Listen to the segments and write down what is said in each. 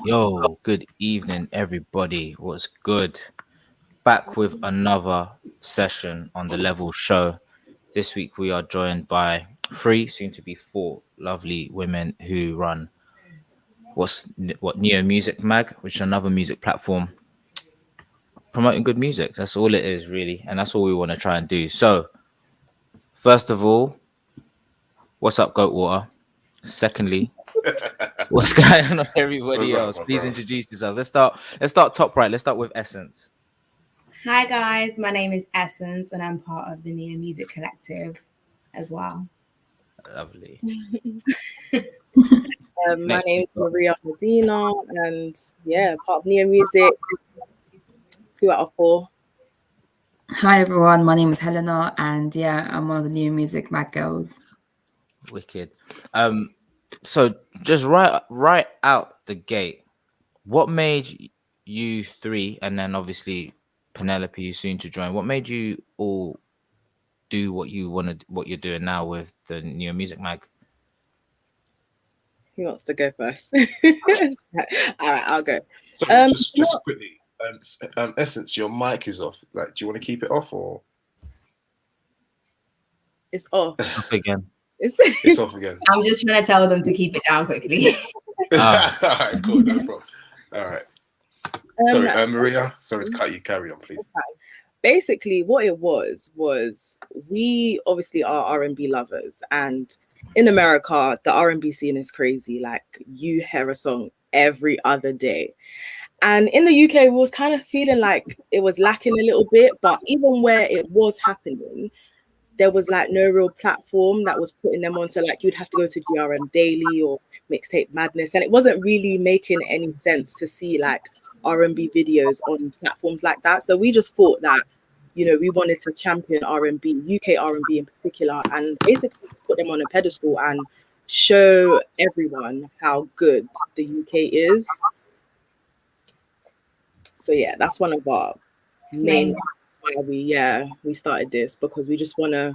Yo, good evening, everybody. What's good? Back with another session on the Level Show. This week we are joined by three, soon to be four, lovely women who run what Neo Music Mag, which is another music platform promoting good music. That's all it is, really, and that's all we want to try and do. So, first of all, what's up, Goatwater? Secondly, what's going on, everybody What's up, else? my Please bro? introduce yourselves. Let's start top right. Let's start with Essence. Hi guys, my name is Essence and I'm part of the Neo Music Collective as well. Lovely. My Next name is we've got- Maria Medina, and part of Neo Music. 2 out of 4. Hi everyone, my name is Helena, and I'm one of the New Music Mad Girls. Wicked. So just right out the gate, what made you three, and then obviously Penelope, you soon to join, what made you all do what you're doing now with the Neo Music Mag? Who wants to go first? All right, I'll go. Sorry, just quickly. Essence, your mic is off. Like, do you want to keep it off or It's off. Up again. it's off again? I'm just trying to tell them to keep it down quickly. All right, cool, no problem. All right. Sorry, Maria. Sorry to cut you. Carry on, please. Basically, what it was we obviously are R&B lovers, and in America, the R&B scene is crazy. Like, you hear a song every other day. And in the UK, we was kind of feeling like it was lacking a little bit, but even where it was happening, there was like no real platform that was putting them onto, like, you'd have to go to GRM Daily or Mixtape Madness, and it wasn't really making any sense to see like R&B videos on platforms like that. So we just thought that, we wanted to champion R&B, UK R&B in particular, and basically just put them on a pedestal and show everyone how good the UK is. So that's one of our main reasons why we started this, because we just want to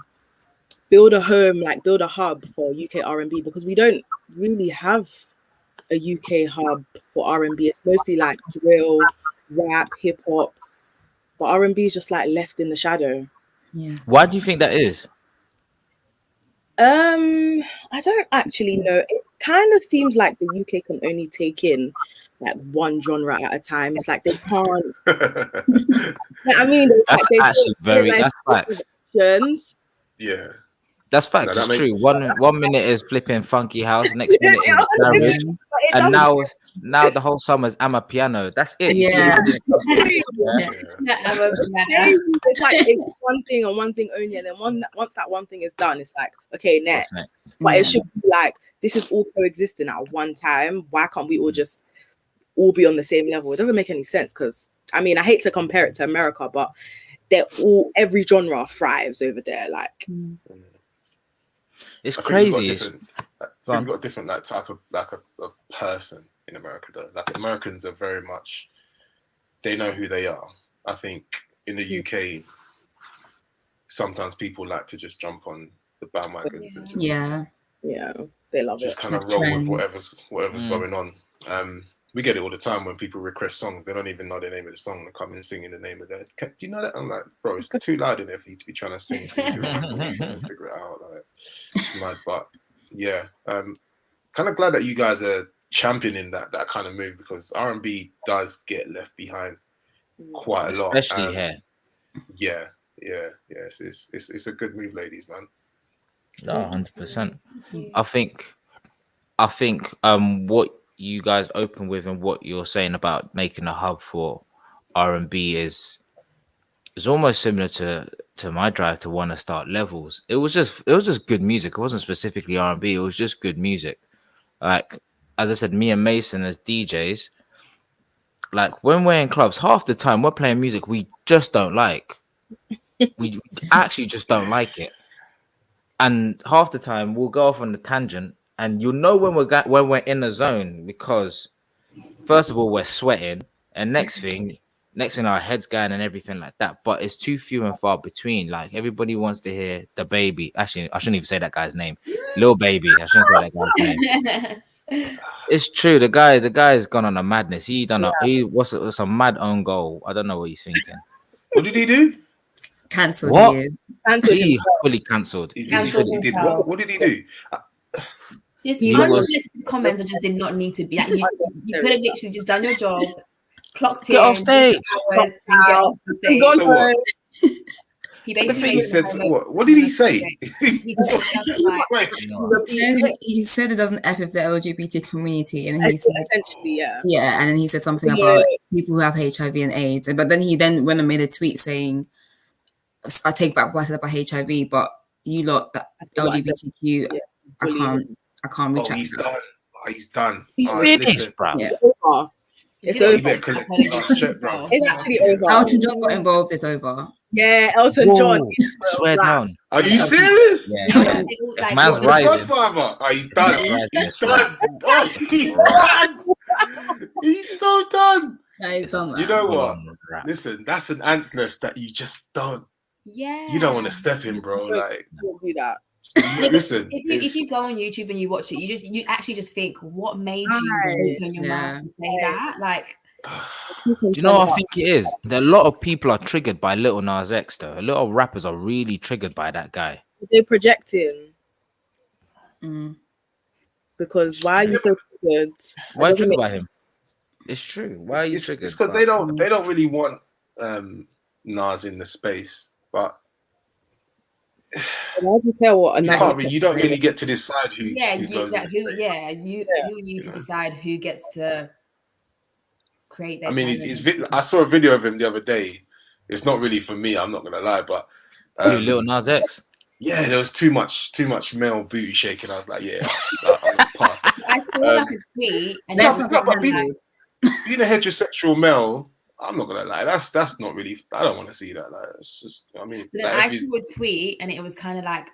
build a home, like build a hub for UK R&B, because we don't really have a UK hub for R&B. It's mostly like drill, rap, hip hop, but R&B is just like left in the shadow. Yeah. Why do you think that is? I don't actually know. It kind of seems like the UK can only take in like one genre at a time. It's like they can't. I mean, That's like actually that's facts. options. Yeah. That's facts. No, It's true. One minute is flipping funky house, next minute is garage, and now the whole summer's Amapiano. That's it. You see Yeah. It's like it's one thing and one thing only, and then once that one thing is done, it's like, okay, next. What's next? But it should be like, this is all coexisting at one time. Why can't we all just all be on the same level? It doesn't make any sense, because I mean, I hate to compare it to America, but every genre thrives over there. Like, It's I think crazy. we've got a different like type of like a person in America though. Like, Americans are very much, they know who they are. I think in the UK, sometimes people like to just jump on the bandwagons and they love just it. kind of roll with whatever's going on. We get it all the time when people request songs. They don't even know the name of the song. They come in singing the name of that. Do you know that? I'm like, bro, it's too loud in there for you to be trying to sing. Figure it out. Like, it's mad. But kind of glad that you guys are championing that kind of move, because R&B does get left behind quite a lot, especially here. Yeah. It's a good move, ladies, man. No, 100%. I think what you guys open with and what you're saying about making a hub for R&B is almost similar to my drive to want to start Levels. It was just good music. It wasn't specifically R&B. It was just good music. Like, as I said, me and Mason as DJs, like when we're in clubs, half the time we're playing music we just don't like. We actually just don't like it. And half the time we'll go off on the tangent, and you'll know when we're in the zone, because first of all we're sweating, and next thing our heads going and everything like that. But it's too few and far between. Like, everybody wants to hear the baby. Actually, I shouldn't even say that guy's name. Lil Baby. I shouldn't say that guy's name. It's true. The guy's gone on a madness. He done he was some mad own goal. I don't know what he's thinking. What did he do? Cancelled What? he is. Cancelled He himself. fully cancelled. He Cancelled did himself. what? What did he do? Just He was- unsolicited comments that just did not need to be. Like, you could have literally just done your job, clocked Get in, off stage. hours, and get off the stage. Gone So what? home. He The basically thing he said. made- What did he say? He said something like, Wait, You know what? He said it doesn't F with the LGBT community, and he said, Essentially, yeah. yeah, and then he said something Yeah. about people who have HIV and AIDS, but then he went and made a tweet saying, "I take back what I said about HIV, but you lot that That's what I said. LGBTQ, Yeah. I can't oh, retract he's that." done. Oh, he's done. He's Oh, Finished, listen, bro. Yeah. It's over. It's You know, you over. better collect your last check, bro. It's actually over. Elton John got involved. It's over. Yeah, Elton John. Whoa, swear down. Are you serious? Yeah, Yeah, yeah. they all, like, Man's what- The rising. Godfather. Oh, he's done. Rising, He's that's right. done. Oh, he's done. He's so done. No, he's done that. You know Full what? on rap. Listen, that's an ant's nest that you just don't. Yeah. You don't want to step in, bro. Like, Don't do that. listen. If you it's- go on YouTube and you watch it, you actually just think, what made you open your Yeah. mouth to say that? Like, Do you know what I think it is? That a lot of people are triggered by Lil Nas X, though. A lot of rappers are really triggered by that guy. They're projecting Mm. because why are you so good? Why are you triggered by him? It's true. Why are you it's triggered? because bro? they don't really want Nas in the space, but Why do you care what you don't really get to decide who. yeah, who you, goes that, in the who, space. yeah, you, who are you to know. decide who gets to create their I mean, talent? I saw a video of him the other day. It's not really for me. I'm not gonna lie, but Who, Lil Nas X. yeah, there was too much male booty shaking. I was like, yeah, I'm gonna pass. I saw like a tweet and no, it was but like, being a heterosexual male, I'm not gonna lie. That's not really. I don't want to see that. Like, it's just. I mean, But then like, I if you- saw a tweet and it was kind of like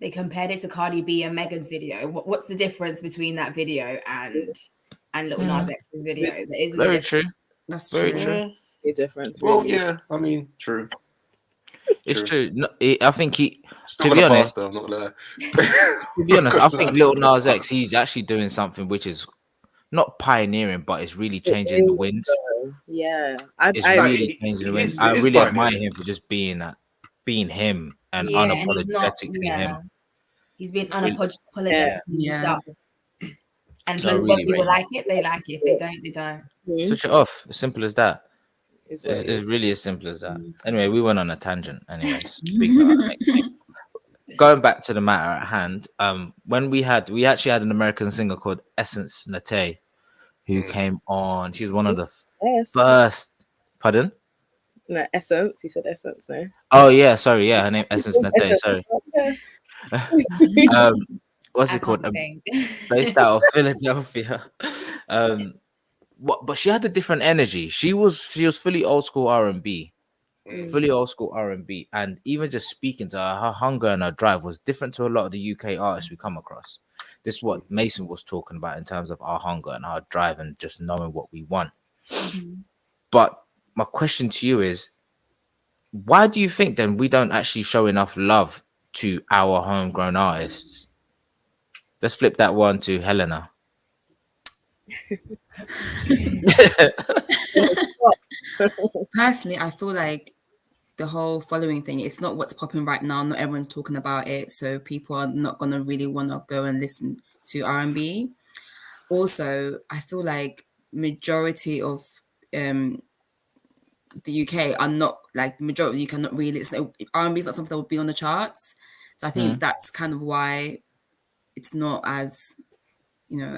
they compared it to Cardi B and Megan's video. What's the difference between that video and Lil Nas X's video? There isn't a Very difference. true. That's Very true. true. different. well, yeah. I mean, true. It's true. No, I think Still To be gonna honest- pass though. I'm not gonna lie. to be honest, I think Gonna Lil Nas pass. X, he's actually doing something which is not pioneering, but it's really changing the winds. Yeah, It's I really it- changing the it winds. is- I it is really admire pioneering. him for just being him and Yeah, and he's not. unapologetically Yeah. him. He's been Really- unapologetic Yeah. himself. And No, when really people rate like it, they like it. If they don't, they don't. Switch it off. As simple as that. It's It's really as simple as that. Anyway, we went on a tangent. Anyways, speaking about that next week. Going back to the matter at hand, when we actually had an American singer called Essence Nate, who came on. She was one of the first. Pardon? No, Essence. You said Essence, no? Oh yeah, sorry, yeah, her name Essence Nate. Sorry. Okay. What's I it called? can't sing. Based out of Philadelphia. But she had a different energy. She was fully old school R&B. Fully old school R&B, and even just speaking to her hunger and her drive was different to a lot of the UK artists we come across. This is what Mason was talking about in terms of our hunger and our drive and just knowing what we want. But my question to you is, why do you think then we don't actually show enough love to our homegrown artists? Let's flip that one to Helena. Personally, I feel like the whole following thing, it's not what's popping right now. Not everyone's talking about it, so people are not gonna really want to go and listen to R&B. Also, I feel like majority of the UK are not like the majority of the UK are not really listening. R&B is not something that would be on the charts, so I think that's kind of why it's not as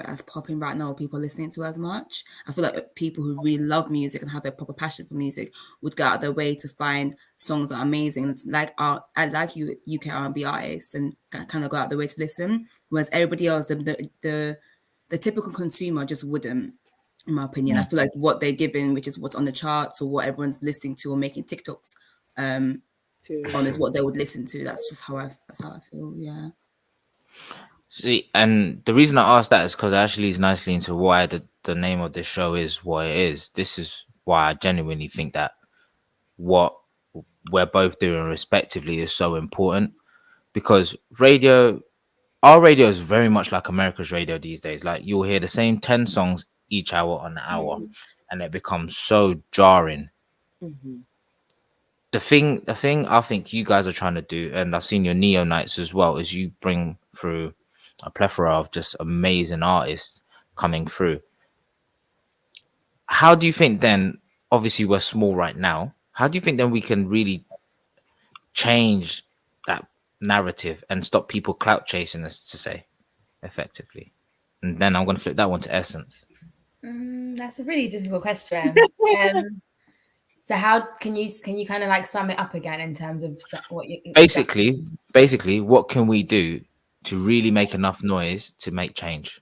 as popping right now, or people are listening to as much. I feel like people who really love music and have a proper passion for music would go out their way to find songs that are amazing. It's like I like you UK R&B artists and kind of go out their way to listen. Whereas everybody else, the typical consumer just wouldn't, in my opinion. I feel like what they're given, which is what's on the charts or what everyone's listening to or making TikToks on, is what they would listen to. That's just how I feel. Yeah. See, and the reason I asked that is because it actually leads nicely into why the name of this show is what it is. This is why I genuinely think that what we're both doing respectively is so important, because radio our radio is very much like America's radio these days. Like you'll hear the same 10 songs each hour on the hour, and it becomes so jarring. Mhm. The thing I think you guys are trying to do, and I've seen your Neo Nights as well, is you bring through a plethora of just amazing artists coming through. How do you think then, obviously we're small right now, how do you think then we can really change that narrative and stop people clout chasing us, to say, effectively? And then I'm going to flip that one to Essence. That's a really difficult question. So how can you kind of like sum it up again in terms of what you basically what can we do to really make enough noise to make change?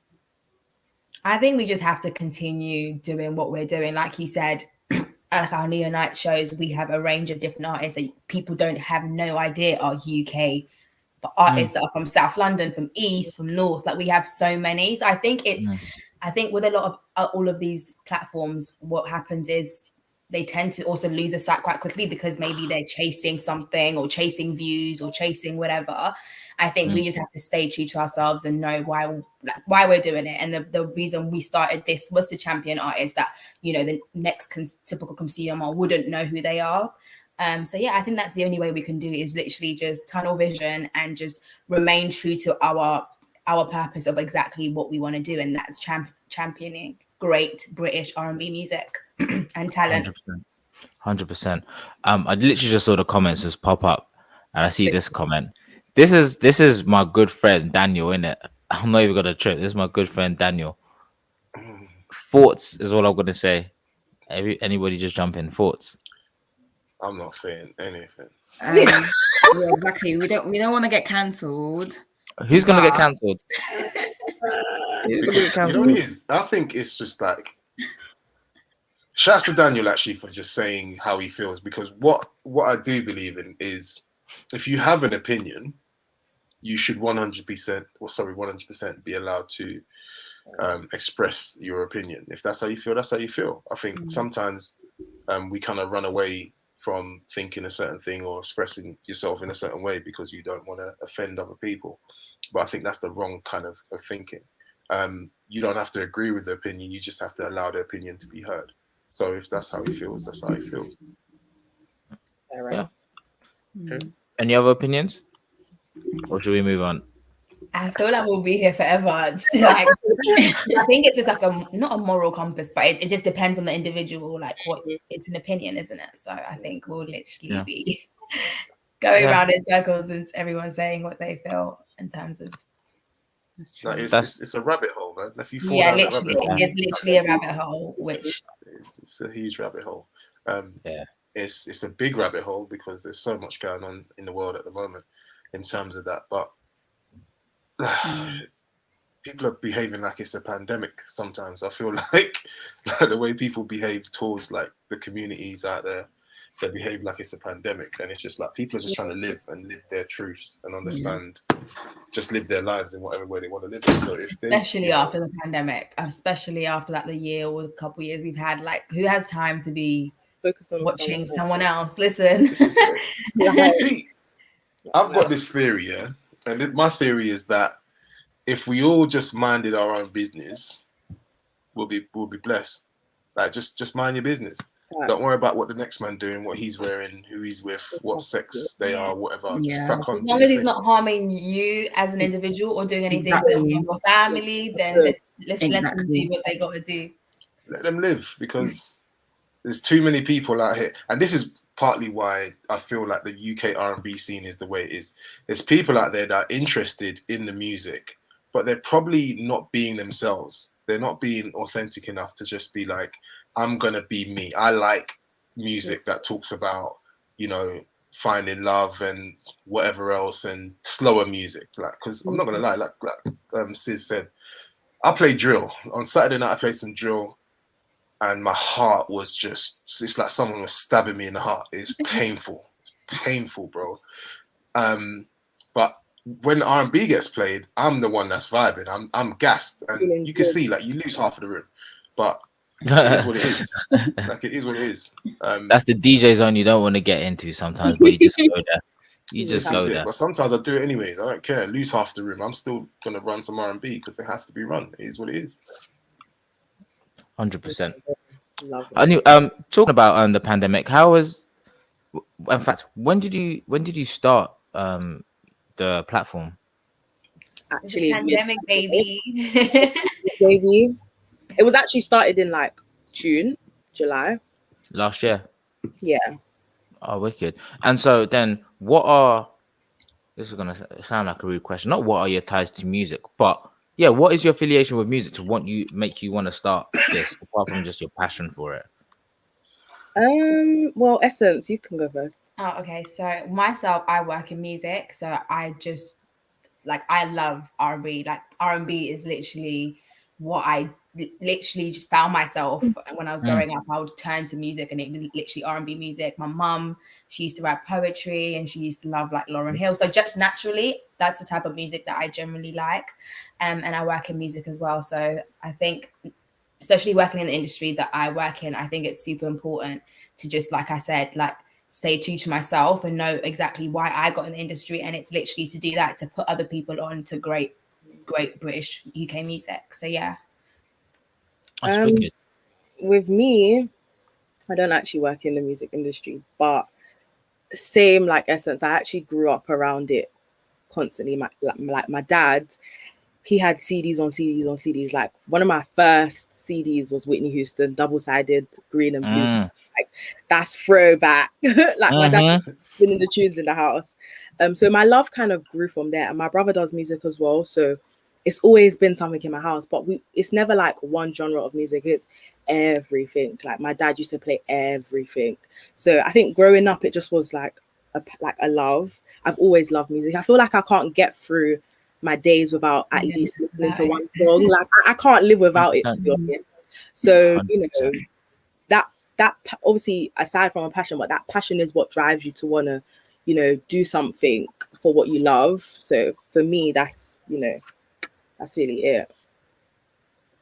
I think we just have to continue doing what we're doing. Like you said, like our Neo Night shows, we have a range of different artists that people don't have no idea are UK, but artists that are from South London, from East, from North. Like we have so many. So I think I think with a lot of all of these platforms, what happens is they tend to also lose a sight quite quickly because maybe they're chasing something or chasing views or chasing whatever. I think we just have to stay true to ourselves and know why we're doing it. And the reason we started this was to champion artists that, you know, the next typical consumer wouldn't know who they are. So yeah, I think that's the only way we can do it, is literally just tunnel vision and just remain true to our purpose of exactly what we want to do, and that's championing great British R&B music and talent. 100%. I literally just saw the comments just pop up, and I see this comment. This is my good friend Daniel, innit? I'm not even gonna trip. This is my good friend Daniel. Thoughts is all I'm gonna say. Anybody just jump in? Thoughts? I'm not saying anything. Yeah, exactly. We don't want to get cancelled. Who's gonna get cancelled? You know what it is? I think it's just like, shouts to Daniel actually for just saying how he feels, because what I do believe in is, if you have an opinion, you should 100% be allowed to express your opinion. If that's how you feel, that's how you feel. I think sometimes we kind of run away from thinking a certain thing or expressing yourself in a certain way because you don't want to offend other people. But I think that's the wrong kind of thinking. You don't have to agree with the opinion. You just have to allow the opinion to be heard. So if that's how he feels, that's how he feels. All right. Yeah. Okay. Any other opinions? Or should we move on? I feel like we'll be here forever. Just like, I think it's just like not a moral compass, but it just depends on the individual. Like it's an opinion, isn't it? So I think we'll literally be going around in circles and everyone saying what they feel in terms of. No, it's a rabbit hole, man. If you fall yeah, down literally, that rabbit hole, it's literally a rabbit hole, which it's a huge rabbit hole. It's a big rabbit hole because there's so much going on in the world at the moment in terms of that. But people are behaving like it's a pandemic sometimes. I feel like the way people behave towards like the communities out there, they behave like it's a pandemic, and it's just like people are just trying to live their truths and understand, just live their lives in whatever way they want to live it. So especially after the pandemic, especially after like the year or a couple of years we've had, like who has time to be focused on watching someone else? Listen, see, I've got this theory, and my theory is that if we all just minded our own business, we'll be blessed. Like just mind your business. Don't worry about what the next man doing, what he's wearing, who he's with, what sex they are, whatever. Yeah. As long as he's not harming you as an individual or doing anything to harm your family, then let them do what they got to do. Let them live, because there's too many people out here, and this is partly why I feel like the UK R&B scene is the way it is. There's people out there that are interested in the music, but they're probably not being themselves. They're not being authentic enough to just be like, I'm going to be me. I like music that talks about, you know, finding love and whatever else, and slower music. Like, because I'm not going to lie, like Sizz said, I played drill. On Saturday night, I played some drill, and my heart was just, it's like someone was stabbing me in the heart. It's painful. Painful, bro. But when R&B gets played, I'm the one that's vibing. I'm gassed. And you can see, like, you lose half of the room. But it is what it is. Like, it is what it is. That's the DJ zone you don't want to get into sometimes, but you just go there. You This just This go is it. there. But sometimes I do it anyways. I don't care. Lose half the room. I'm still gonna run some R&B because it has to be run. It is what it is. 100%. Love it. I knew. Talking about the pandemic, how was? In fact, when did you start the platform? Actually, Pandemic, baby. baby. It was actually started in like June, July. Last year. Yeah. Oh, wicked. And so then, what are? This is gonna sound like a rude question. Not what are your ties to music, but yeah, what is your affiliation with music to make you want to start this, apart from just your passion for it? Well, Essence, you can go first. Oh, okay. So myself, I work in music, so I just I love R&B. Like R&B is literally what I literally just found myself when I was growing up. I would turn to music, and it was literally R&B music. My mum, she used to write poetry, and she used to love like Lauryn Hill. So just naturally, that's the type of music that I generally like. And I work in music as well. So I think, especially working in the industry that I work in, I think it's super important to just, like I said, like stay true to myself and know exactly why I got in the industry. And it's literally to do that, to put other people on to great British UK music. So yeah. That's wicked. With me, I don't actually work in the music industry, but same like Essence, I actually grew up around it constantly. My dad, he had CDs on CDs on CDs. Like one of my first CDs was Whitney Houston, double-sided, green and blue. Like that's throwback. Like my dad been in the tunes in the house. So my love kind of grew from there. And my brother does music as well. So it's always been something in my house. But it's never like one genre of music. It's everything. Like my dad used to play everything. So I think growing up, it just was like a love. I've always loved music. I feel like I can't get through my days without at least listening to one song. Like I can't live without it, to be honest. So 100%. that obviously, aside from a passion, but that passion is what drives you to want to do something for what you love. So for me, that's that's really it.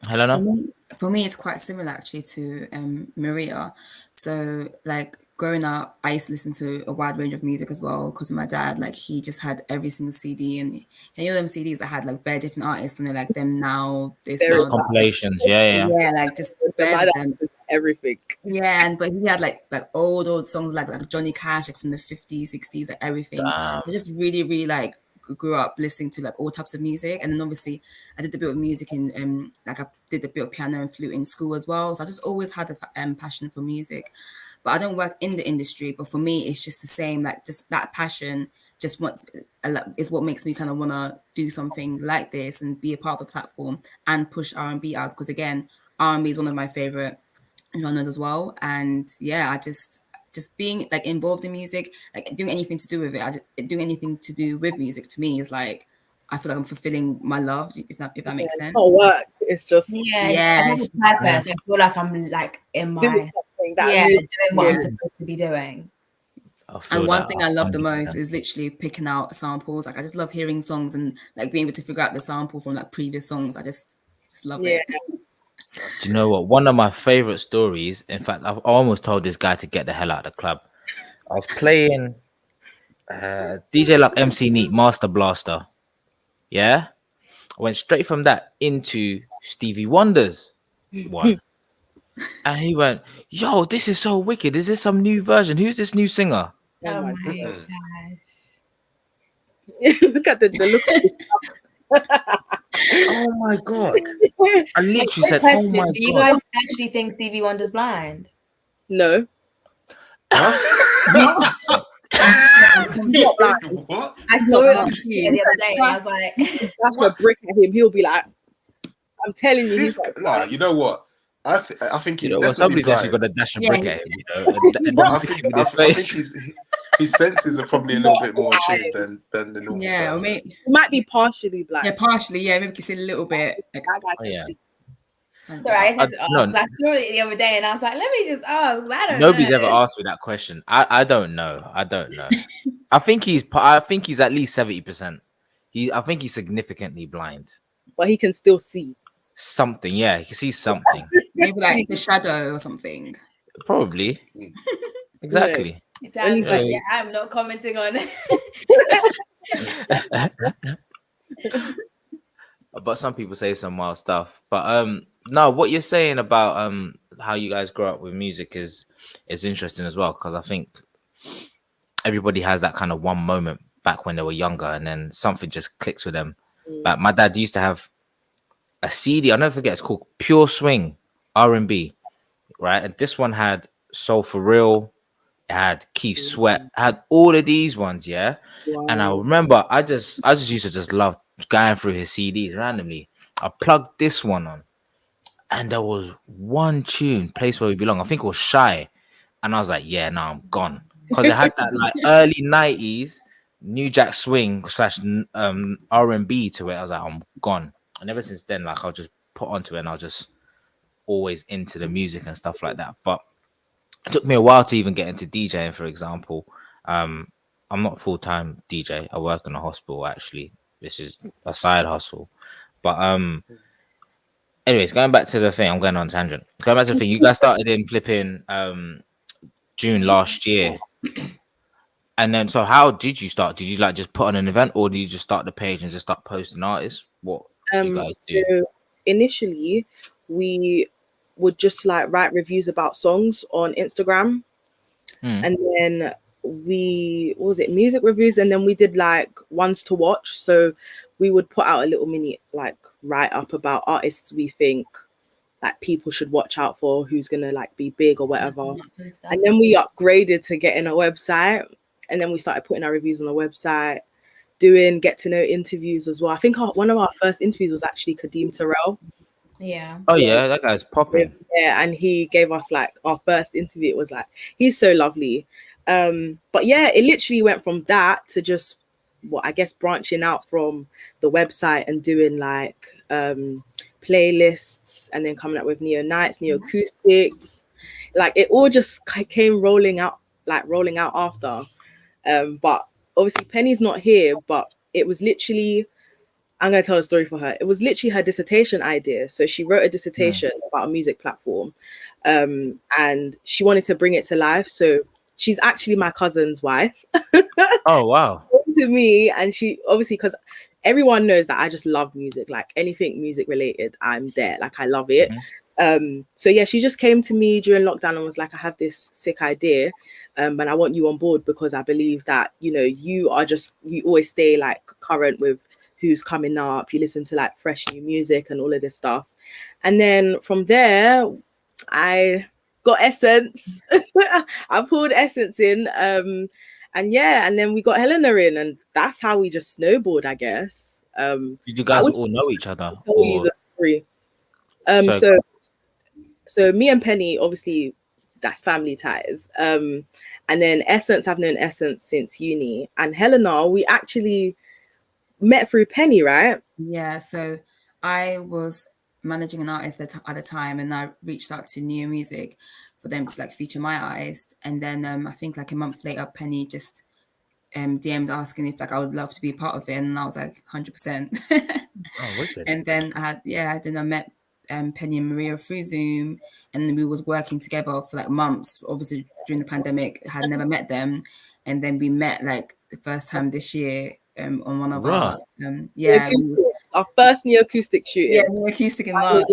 Helena? For me, it's quite similar actually to Maria. So like growing up, I used to listen to a wide range of music as well because of my dad. Like he just had every single CD, and them CDs that had like bare different artists and they're like them now, this now, Compilations, yeah. Like just my dad everything. Yeah, but he had like old songs like Johnny Cash, like from the 50s, 60s, like everything. I just really, really like grew up listening to like all types of music. And then obviously I did a bit of music in like I did a bit of piano and flute in school as well. So I just always had a passion for music. But I don't work in the industry, but for me it's just the same, like just that passion just is what makes me kind of want to do something like this and be a part of the platform and push R&B out, because again, R&B is one of my favorite genres as well. And yeah, I just being like involved in music, like doing anything to do with it, doing anything to do with music to me is like I feel like I'm fulfilling my love, if that makes sense. Not work. It's just I have a purpose. I feel like I'm like in my doing what I'm supposed to be doing. And one thing I love the most is literally picking out samples. Like I just love hearing songs and like being able to figure out the sample from like previous songs. I just love it. Do you know what? One of my favorite stories, in fact, I've almost told this guy to get the hell out of the club. I was playing DJ like MC Neat, Master Blaster. Yeah? I went straight from that into Stevie Wonder's one. And he went, yo, this is so wicked. Is this some new version? Who's this new singer? Oh my gosh. Look at the look. Oh my god. I literally said, oh my god. Do you guys actually think Stevie Wonder's blind? No. What? I saw it on the other day and I was like, that's a brick at him. He'll be like, I'm telling you. You know what? I think he's somebody's blind. actually got a dash of brick at him, I think his senses are probably a little bit more tuned than the normal person. He might be partially blind. Yeah, partially. Yeah, maybe you can see a little bit. Like, sorry, I had to ask. I saw it the other day and I was like, let me just ask. I don't Nobody's know. ever asked me that question. I don't know. I think he's at least 70%. I think he's significantly blind. But he can still see something. Yeah, he can see something. Maybe like the shadow or something. Probably. Exactly. Dan's like, Yeah. yeah, I'm not commenting on it. But some people say some wild stuff. But no, what you're saying about how you guys grow up with music is interesting as well, because I think everybody has that kind of one moment back when they were younger, and then something just clicks with them. Like my dad used to have a CD. I'll never forget. It's called Pure Swing R&B, right? And this one had Soul for Real. It had Keith Sweat. Had all of these ones, yeah. Wow. And I remember I just used to just love going through his CDs randomly. I plugged this one on, and there was one tune, Place Where We Belong. I think it was Shy. And I was like, yeah, no, I'm gone. Because it had that like early 90s New Jack Swing / R&B to it. I was like, I'm gone. And ever since then, like I'll just put onto it and I'll just always into the music and stuff like that. But it took me a while to even get into DJing, for example. I'm not full-time DJ. I work in a hospital actually. This is a side hustle. But anyways, going back to the thing, I'm going on tangent. Going back to the thing, you guys started in flipping June last year. And then so how did you start? Did you like just put on an event, or did you just start the page and just start posting artists? What do you guys do? So initially we would just like write reviews about songs on Instagram. And then what was it, music reviews, and then we did like ones to watch. So we would put out a little mini like write up about artists we think like people should watch out for, who's gonna like be big or whatever. And then we upgraded to getting a website, and then we started putting our reviews on the website, doing get to know interviews as well. I think one of our first interviews was actually Kadeem Terrell. Yeah. Oh yeah, that guy's popping. Yeah, and he gave us like our first interview. It was like, he's so lovely. But yeah, it literally went from that to just I guess branching out from the website and doing like playlists, and then coming up with neo nights, neo acoustics. Like it all just came rolling out after. But obviously Penny's not here, but it was literally, I'm going to tell a story for her. It was literally her dissertation idea. So she wrote a dissertation about a music platform, and she wanted to bring it to life. So she's actually my cousin's wife. Oh, wow. To me, and she obviously, because everyone knows that I just love music, like anything music related, I'm there. Like I love it. So yeah, she just came to me during lockdown and was like, I have this sick idea, and I want you on board because I believe that, you know, you always stay like current with who's coming up. You listen to like fresh new music and all of this stuff. And then from there, I got Essence. I pulled Essence in. And yeah, and then we got Helena in, and that's how we just snowballed, I guess. Did you guys all know each other? Tell you the story. So me and Penny, obviously, that's family ties. And then Essence, I've known Essence since uni, and Helena, we actually met through Penny, right? Yeah. So I was managing an artist at the time, and I reached out to Neo Music for them to like feature my artist. And then I think like a month later, Penny just DM'd asking if like I would love to be a part of it, and I was like 100%. Oh, wicked. And then I met Penny and Maria through Zoom, and we was working together for like months. Obviously during the pandemic, I had never met them, and then we met like the first time this year on one of our our first neo acoustic shooting. Yeah, neo acoustic in March.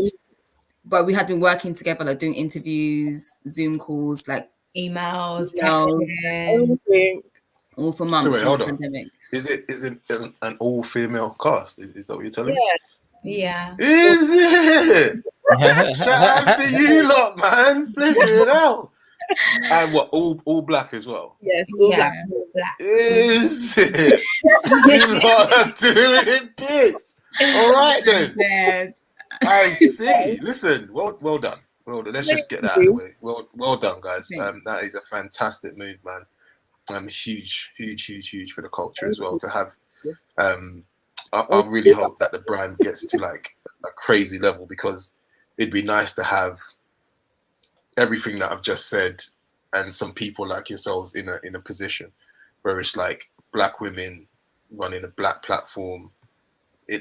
But we had been working together, like doing interviews, Zoom calls, like emails, texting, all for months. So wait, hold on. Pandemic. Is it an all-female cast? Is that what you're telling me? Yeah. Is it? Shout out to you lot, man. Flipping it out. And what? All black as well? Yes, all black. Is it? You lot are doing bits. All right then. I see. Listen, well done. Well done. Let's just get that out of the way. Well done, guys. That is a fantastic move, man. Huge for the culture as well to have. I really hope that the brand gets to like a crazy level, because it'd be nice to have everything that I've just said and some people like yourselves in a position where it's like black women running a black platform.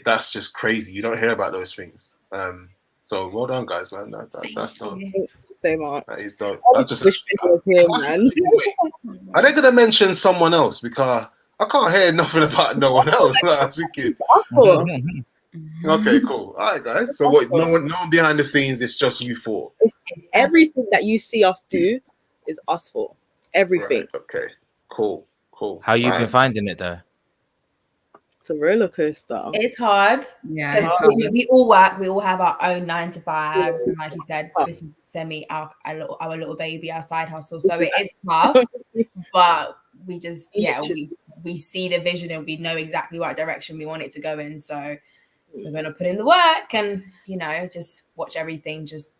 That's just crazy. You don't hear about those things. So well done, guys, man. That's dope. So much. That is dope. I just wish Benny was here, man. Wait, are they gonna mention someone else? Because I can't hear nothing about no one else. Like, I'm thinking. Okay, cool. All right, guys. So what? No one behind the scenes. It's just you four. It's everything that you see us do is us four. Everything. Right, okay. Cool. How you been finding it though? It's a roller coaster. It's hard. Yeah, Because it's hard. we all work, we all have our own 9 to 5s, and like you said, this is our little baby, our side hustle. So it is tough, but we just we see the vision and we know exactly what direction we want it to go in. So we're gonna put in the work and just watch everything just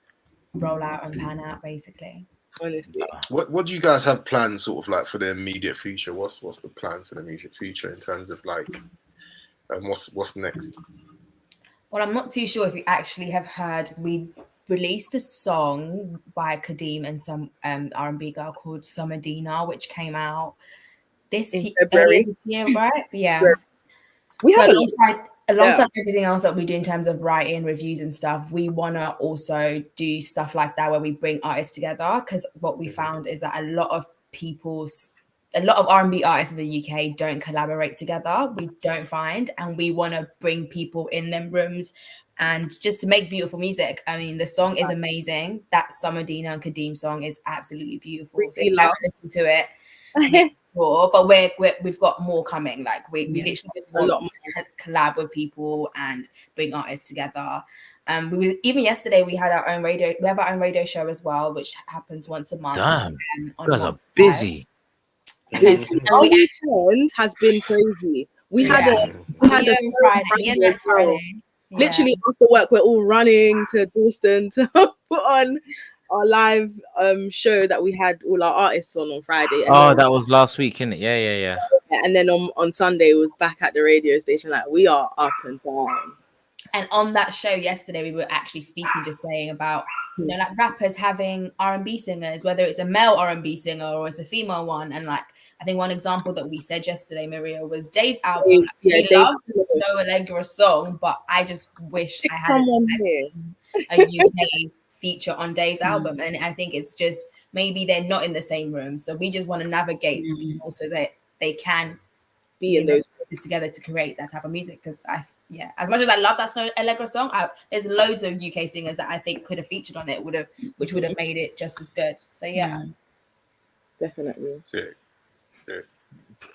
roll out and pan out, basically. Honestly, what do you guys have planned, sort of like for the immediate future? What's the plan for the immediate future in terms of like, what's next? Well, I'm not too sure if you actually have heard. We released a song by Kadeem and some R&B girl called Summer Dina, which came out this February, right? Yeah. We have alongside everything else that we do in terms of writing, reviews and stuff, we want to also do stuff like that where we bring artists together, because what we found is that a lot of R&B artists in the UK don't collaborate together. We don't find, and we want to bring people in them rooms and just to make beautiful music. I mean, the song is amazing. That Summer Dina and Kadeem song is absolutely beautiful. So you haven't listened to it. But we've got more coming. Like we literally just want to collab with people and bring artists together. Even yesterday we had our own radio. We have our own radio show as well, which happens once a month. Damn, you guys are busy. Our weekend has been crazy. We had a Friday. Literally after work, we're all running to Dalston to put on our live show that we had all our artists on Friday. And that was last week, innit? Yeah. And then on Sunday, it was back at the radio station. Like, we are up and down. And on that show yesterday, we were actually speaking, just saying about, like rappers having R&B singers, whether it's a male R&B singer or it's a female one. And like, I think one example that we said yesterday, Maria, was Dave's album. We love the Snow Allegra song, but I just wish I had a UK feature on Dave's album. And I think it's just maybe they're not in the same room. So we just want to navigate people so that they can be in those places together to create that type of music. Because as much as I love that Snow Allegra song, there's loads of UK singers that I think could have featured on it, which would have made it just as good. So definitely. Sick.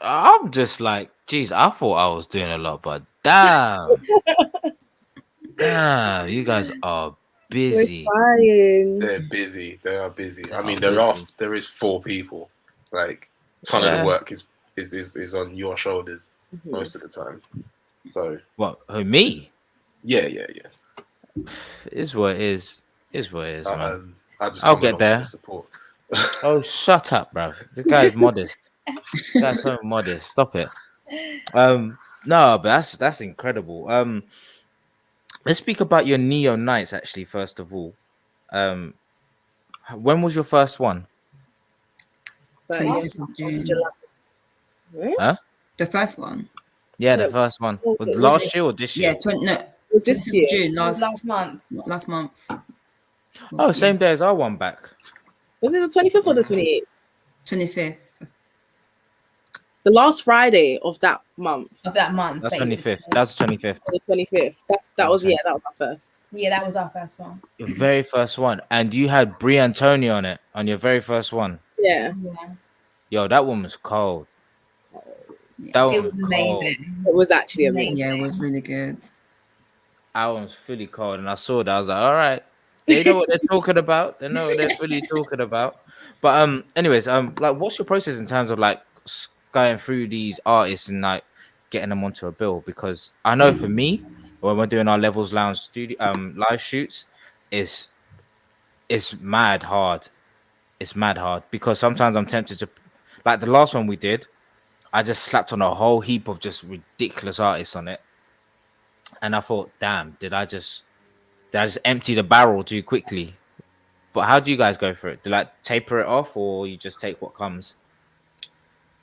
I'm just like, geez, I thought I was doing a lot, but damn, you guys are busy. They're busy. They are busy. I mean, there is 4 people. Like, ton of the work is on your shoulders most of the time. So what? Who, me? Yeah. Is what it is. Man. I'll get there. Support. Oh, shut up, bro. The guy's modest. That's so modest. Stop it. No, but that's incredible. Let's speak about your Neo Nights actually. First of all, when was your first one? 20th of June. Huh? The first one. Yeah, the first one. Was last year or this year? Yeah, it was this year. June, last month. Last month. Oh, same day as our one back. Was it the 25th or the 28th? 25th. The last Friday of that month. That's 25th. That's 25th. The 25th. That was our first. Yeah, that was our first one. Your very first one. And you had Brie Antonio on it on your very first one. Yeah. Yo, that one was cold. That one was amazing. It was actually amazing. Yeah, it was really good. I was fully cold and I saw that. I was like, all right. They know what they're talking about. They know what they're really talking about. But anyways, like, what's your process in terms of like going through these artists and like getting them onto a bill? Because I know for me, when we're doing our Lev3ls Lounge studio live shoots, it's mad hard. It's mad hard because sometimes I'm tempted to, like the last one we did, I just slapped on a whole heap of just ridiculous artists on it, and I thought, damn, did I just empty the barrel too quickly? But how do you guys go for it? Do you like taper it off, or you just take what comes?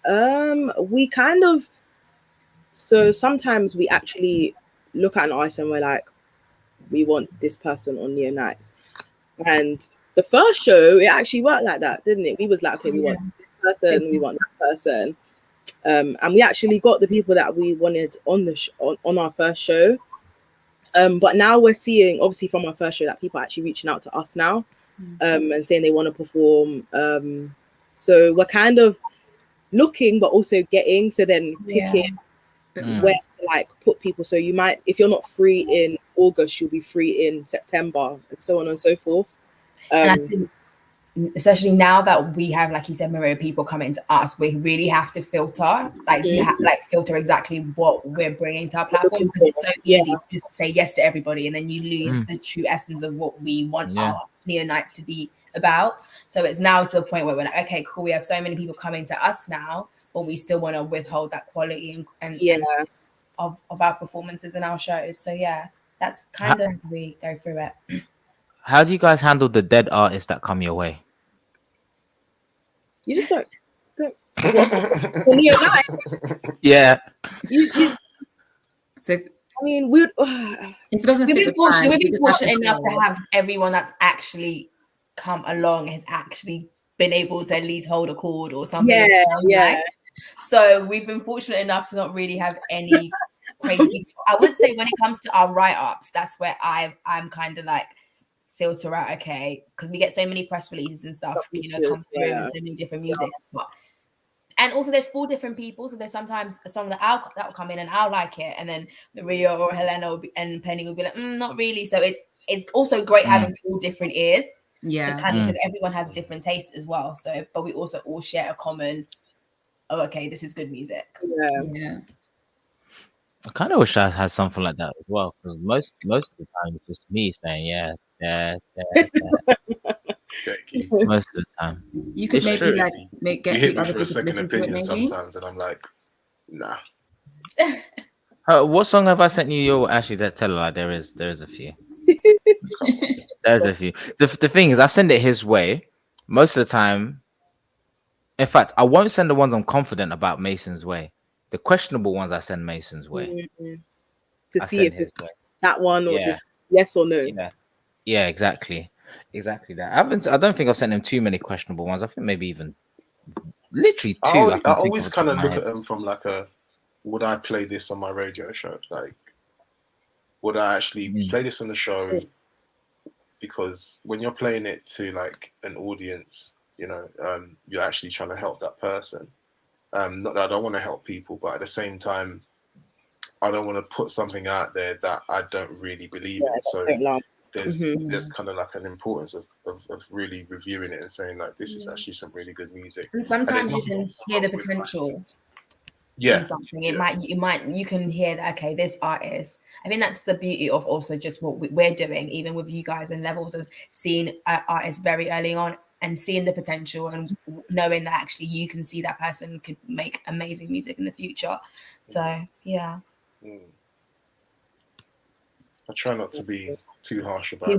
We kind of, so sometimes we actually look at an artist and we're like, we want this person on Neo Nights. And the first show, it actually worked like that, didn't it? We was like, okay, we want this person, we want that person. And we actually got the people that we wanted on the on our first show. But now we're seeing, obviously from our first show, that people are actually reaching out to us now, and saying they want to perform. So we're kind of looking, but also getting, so then picking where to like put people. So you might, if you're not free in August, you'll be free in September, and so on and so forth. And I think, especially now that we have, like you said, Maria, people coming to us, we really have to filter, like you have filter exactly what we're bringing to our platform, because it's so easy to just say yes to everybody, and then you lose the true essence of what we want our Neo Nights to be about. So it's now to a point where we're like, okay, cool, we have so many people coming to us now, but we still want to withhold that quality and of our performances and our shows. So yeah, that's kind of how we go through it. How do you guys handle the dead artists that come your way? You just don't Neo Nights. Yeah. So I mean, we've been fortunate enough to have everyone that's actually come along has actually been able to at least hold a chord or something. So we've been fortunate enough to not really have any crazy. I would say when it comes to our write-ups, that's where I'm kind of like filter out, okay, because we get so many press releases and stuff, come through and so many different music. And also there's 4 different people, so there's sometimes a song that will come in and I'll like it, and then Maria or Helena and Penny will be like, not really. So it's also great having 4 different ears, because everyone has different tastes as well. So, but we also all share a common, okay, this is good music. I kind of wish I had something like that as well, because most of the time it's just me saying most of the time. You could maybe like you hit me for a second opinion sometimes, and I'm like, nah. What song have I sent you? Actually, tell a lie. There is a few. There's a few. The thing is, I send it his way most of the time. In fact, I won't send the ones I'm confident about Mason's way. The questionable ones I send Mason's way. To see if it's that one or this, yes or no. Yeah, exactly that. I don't think I've sent him too many questionable ones. I think maybe even literally 2. I always kind of look at them from like would I play this on my radio show? Like, would I actually play this on the show? Because when you're playing it to like an audience, you're actually trying to help that person. Not that I don't want to help people, but at the same time, I don't want to put something out there that I don't really believe in. So there's kind of like an importance of really reviewing it and saying like, this is actually some really good music. And sometimes you can hear the potential in something. You can hear that, okay, this artist. I think that's the beauty of also just what we're doing, even with you guys and Levels, as seeing artists very early on and seeing the potential and knowing that actually you can see that person could make amazing music in the future. So yeah. I try not to be too harsh about it.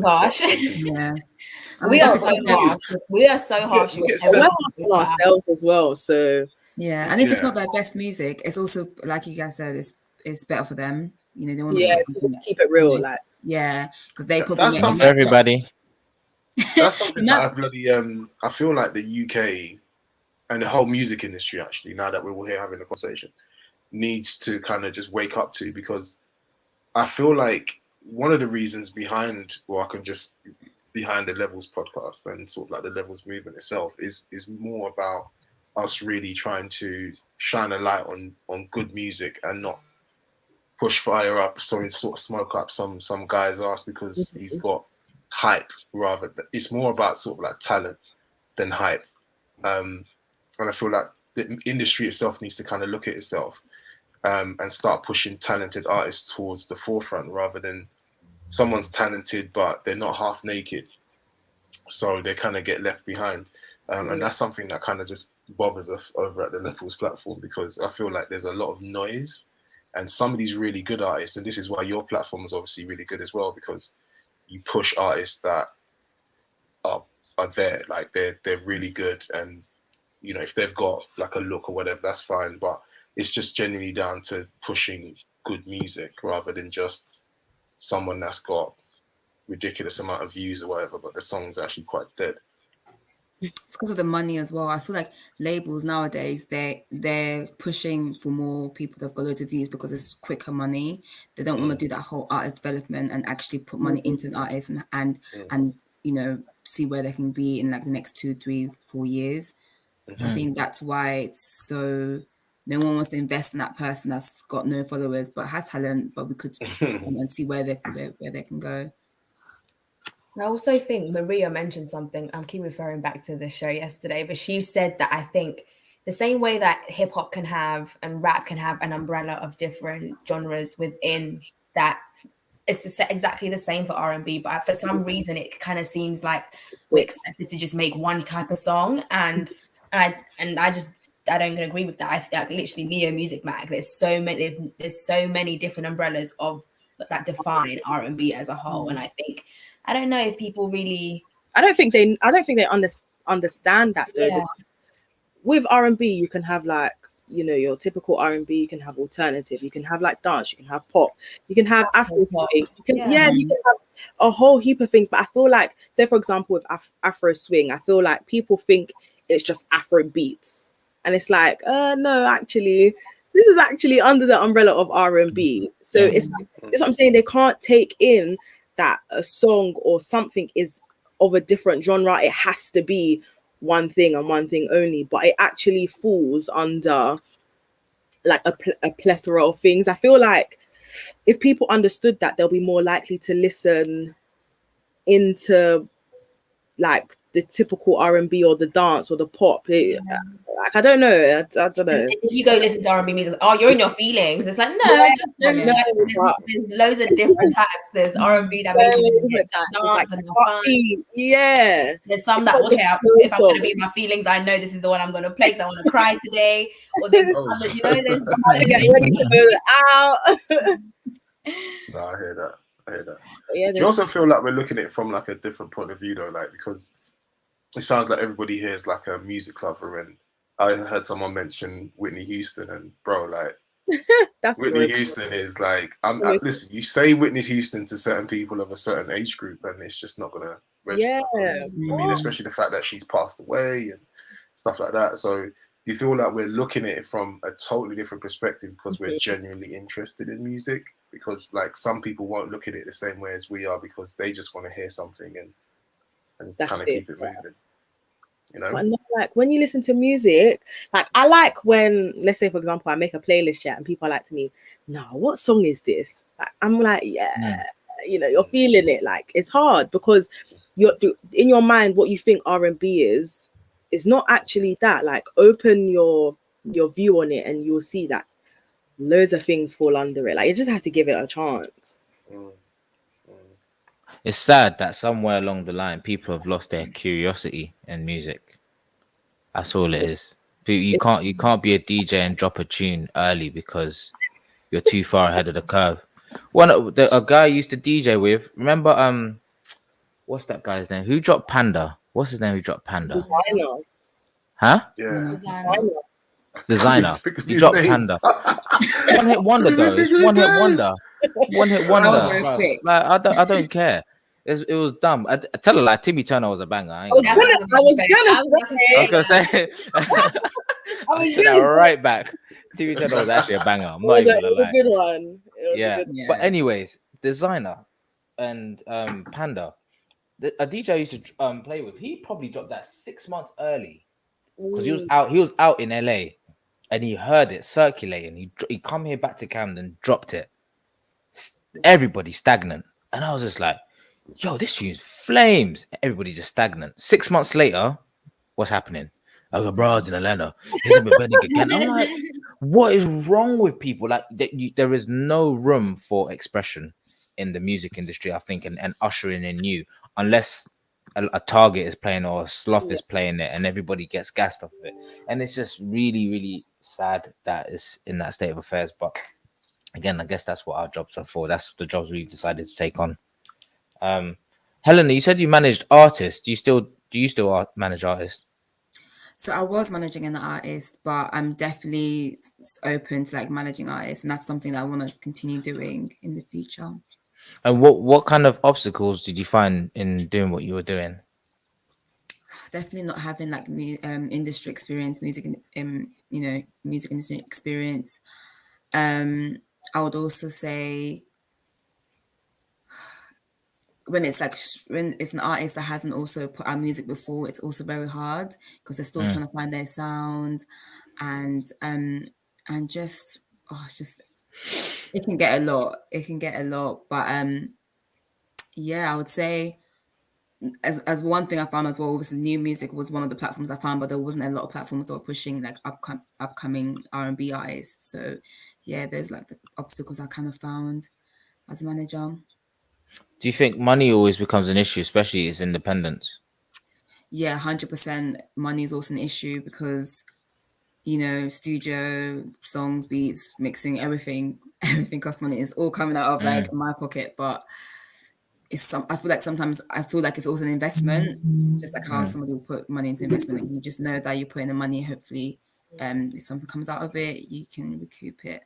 We are so harsh. We are so harsh on ourselves as well. So and if it's not their best music, it's also, like you guys said, it's better for them. They want to keep it real, because they probably that's something for everybody. That's something that I bloody I feel like the UK and the whole music industry, actually, now that we're all here having a conversation, needs to kind of just wake up to, because I feel like one of the reasons behind the Lev3ls podcast and sort of like the Lev3ls movement itself is more about us really trying to shine a light on good music and not push fire up, sort of smoke up some guy's ass because he's got hype. Rather, it's more about sort of like talent than hype. And I feel like the industry itself needs to kind of look at itself and start pushing talented artists towards the forefront, rather than someone's talented but they're not half naked, so they kind of get left behind. And that's something that kind of just bothers us over at the Lev3ls platform, because I feel like there's a lot of noise, and some of these really good artists, and this is why your platform is obviously really good as well, because you push artists that are there, like they're really good, and if they've got like a look or whatever, that's fine, but it's just genuinely down to pushing good music rather than just someone that's got ridiculous amount of views or whatever, but the song's actually quite dead. It's because of the money as well. I feel like labels nowadays they're pushing for more people that've got loads of views because it's quicker money. They don't want to do that whole artist development and actually put money into an artist and you know, see where they can be in like the next 2, 3, 4 years. So I think that's why it's so no one wants to invest in that person that's got no followers but has talent, but we could and see where they can go. I also think Maria mentioned something. I keep referring back to the show yesterday, but she said that I think the same way that hip hop can have and rap can have an umbrella of different genres within that, it's exactly the same for R&B. But for some reason, it kind of seems like we're expected to just make one type of song, and I don't agree with that. I feel like literally Neo Music Mag. There's so many different umbrellas of that define R&B as a whole, and I think. I don't know if people really. I don't think they understand that though. Yeah. With R&B, you can have like, you know, your typical R&B. You can have alternative. You can have like dance. You can have pop. You can have Afro swing. You can have a whole heap of things. But I feel like, say for example, with Afro swing, I feel like people think it's just Afro beats, and it's like, no, actually, this is actually under the umbrella of R&B. So it's like, that's what I'm saying. They can't take in that a song or something is of a different genre. It has to be one thing and one thing only, but it actually falls under like a plethora of things. I feel like if people understood that, they'll be more likely to listen into like the typical R&B or the dance or the pop. Like, I don't know. I don't know. If you go listen to R&B music, oh, you're in your feelings. It's like, no, I just don't know. There's loads of different types. There's R&B that makes you dance like, and have fun. Yeah. There's some that, okay, if I'm going to be in my feelings, I know this is the one I'm going to play because I want to cry today. Or there's, you know, there's get ready to move out. No, I hear that. Yeah, do you also feel like we're looking at it from like a different point of view though? Like, because it sounds like everybody here is like a music lover, and I heard someone mention Whitney Houston, and bro, like Whitney Houston is like, listen, you say Whitney Houston to certain people of a certain age group, and it's just not gonna register. I mean, especially the fact that she's passed away and stuff like that. So you feel like we're looking at it from a totally different perspective because we're genuinely interested in music. Because like some people won't look at it the same way as we are because they just want to hear something and kind of keep it moving. You know, but like when you listen to music, like I like when, let's say for example, I make a playlist and people are like to me, "No, what song is this?" Like, I'm like, yeah, you know, you're feeling it. Like it's hard because you're in your mind what you think R&B is not actually that. Like open your view on it and you'll see that loads of things fall under it. Like you just have to give it a chance. It's sad that somewhere along the line people have lost their curiosity in music. That's all it is. You can't be a DJ and drop a tune early because you're too far ahead of the curve. A guy I used to DJ with, remember what's that guy's name? Who dropped Panda? What's his name? Who dropped Panda? Designer. Huh? Yeah. Designer. He dropped Panda. One hit wonder though. It's one hit wonder. One hit wonder. Like I don't care. It was dumb. I tell her like Timmy Turner was a banger. I was gonna say. I was that right back. Timmy Turner was actually a banger. I'm not even gonna lie. A good one. Yeah. But anyways, Designer and Panda, a DJ I used to play with, he probably dropped that 6 months early because he was out in LA and he heard it circulating. He come here back to Camden, dropped it. Everybody stagnant, and I was just like, yo, this tune's flames. Everybody just stagnant. 6 months later, what's happening? I got bras in Helena. I'm like, what is wrong with people? Like, there is no room for expression in the music industry, I think, and ushering in new, unless a Target is playing or a Sloth is playing it, and everybody gets gassed off of it. And it's just really, really sad that it's in that state of affairs. But again, I guess that's what our jobs are for. That's the jobs we've decided to take on. Helena, you said you managed artists. Do you still manage artists? So I was managing an artist, but I'm definitely open to like managing artists, and that's something that I want to continue doing in the future. And what kind of obstacles did you find in doing what you were doing? Definitely not having like industry experience, music industry experience. I would also say when it's an artist that hasn't also put out music before, it's also very hard because they're still trying to find their sound, and just it can get a lot. It can get a lot, but yeah, I would say as one thing I found as well, obviously new music was one of the platforms I found, but there wasn't a lot of platforms that were pushing like upcoming R&B artists. So yeah, there's like the obstacles I kind of found as a manager. Do you think money always becomes an issue, especially as independence? Yeah, 100%. Money is also an issue because studio songs, beats, mixing, everything costs money. It's all coming out of like my pocket, but I feel like sometimes it's also an investment, just like how somebody will put money into investment. Like you just know that you're putting the money. Hopefully, if something comes out of it, you can recoup it.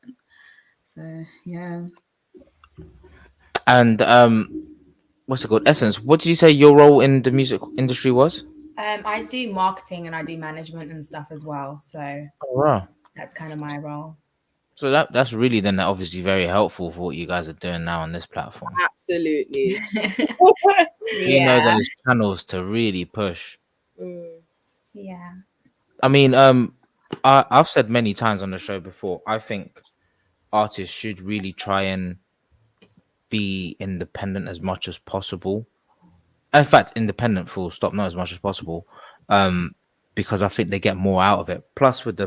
So yeah. And what's it called? Essence. What did you say your role in the music industry was? I do marketing and I do management and stuff as well. So Oh, wow. that's kind of my role. So that's really then obviously very helpful for what you guys are doing now on this platform. Absolutely. You know those channels to really push. Yeah. I mean, I've said many times on the show before, I think artists should really try and be independent as much as possible. In fact, independent full stop, not as much as possible. Because I think they get more out of it. Plus with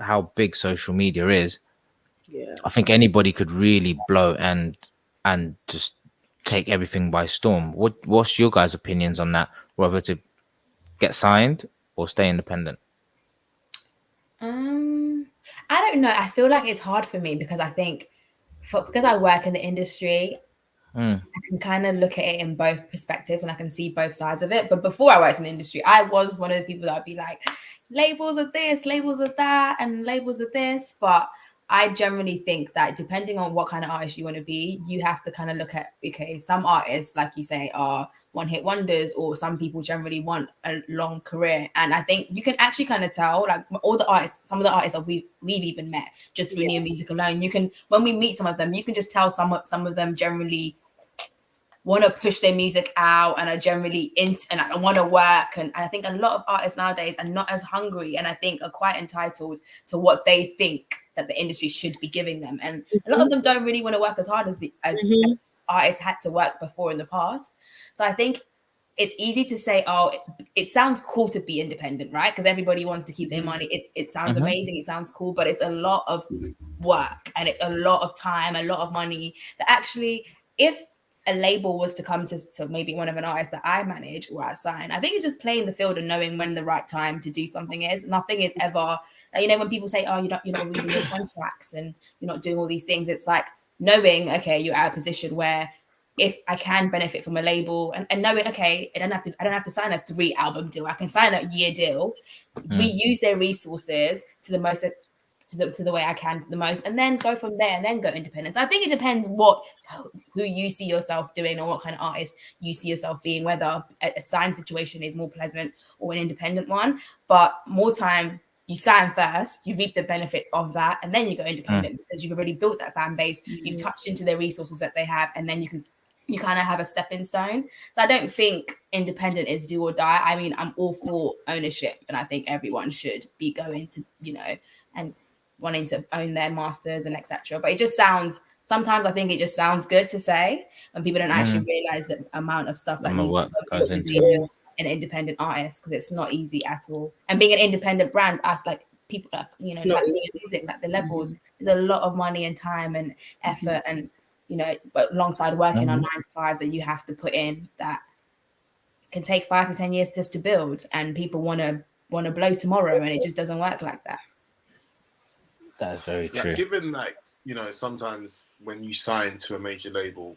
how big social media is, Yeah. I think anybody could really blow and just take everything by storm. What's your guys' opinions on that? Whether to get signed or stay independent? I don't know. I feel like it's hard for me because I think because I work in the industry, I can kind of look at it in both perspectives and I can see both sides of it. But before I worked in the industry, I was one of those people that would be like, labels are this, labels are that, and labels are this. But I generally think that depending on what kind of artist you want to be, you have to kind of look at, okay, some artists, like you say, are one-hit wonders, or some people generally want a long career. And I think you can actually kind of tell, like all the artists, some of the artists that we've even met just through new music alone. You can, when we meet some of them, you can just tell some of them generally want to push their music out and are generally into and I want to work. And I think a lot of artists nowadays are not as hungry and I think are quite entitled to what they think that the industry should be giving them. And a lot of them don't really want to work as hard as artists had to work before in the past. So I think it's easy to say, oh, it sounds cool to be independent, right? Because everybody wants to keep their money. It sounds amazing. It sounds cool, but it's a lot of work and it's a lot of time, a lot of money that actually, if a label was to come to maybe one of an artist that I manage or I sign, I think it's just playing the field and knowing when the right time to do something is. Nothing is ever, when people say, oh, you're not reading your contracts and you're not doing all these things, it's like knowing, okay, you're at a position where if I can benefit from a label and knowing, okay, I don't have to sign a 3-album deal. I can sign a year deal, reuse their resources to the most, to the way I can the most, and then go from there and then go independent. So I think it depends who you see yourself doing or what kind of artist you see yourself being, whether a signed situation is more pleasant or an independent one. But more time, you sign first, you reap the benefits of that, and then you go independent because you've already built that fan base, you've touched into their resources that they have, and then you kind of have a stepping stone. So I don't think independent is do or die. I mean, I'm all for ownership, and I think everyone should be going to, and wanting to own their masters and etc. But it just sounds, sometimes I think it just sounds good to say when people don't actually realize the amount of stuff that needs to go into being an independent artist, because it's not easy at all. And being an independent brand, us like people that like music, like the Lev3ls, there's a lot of money and time and effort and but alongside working on 9 to 5s that you have to put in, that can take 5 to 10 years just to build, and people want to blow tomorrow, and it just doesn't work like that. That's very true. Given that, sometimes when you sign to a major label,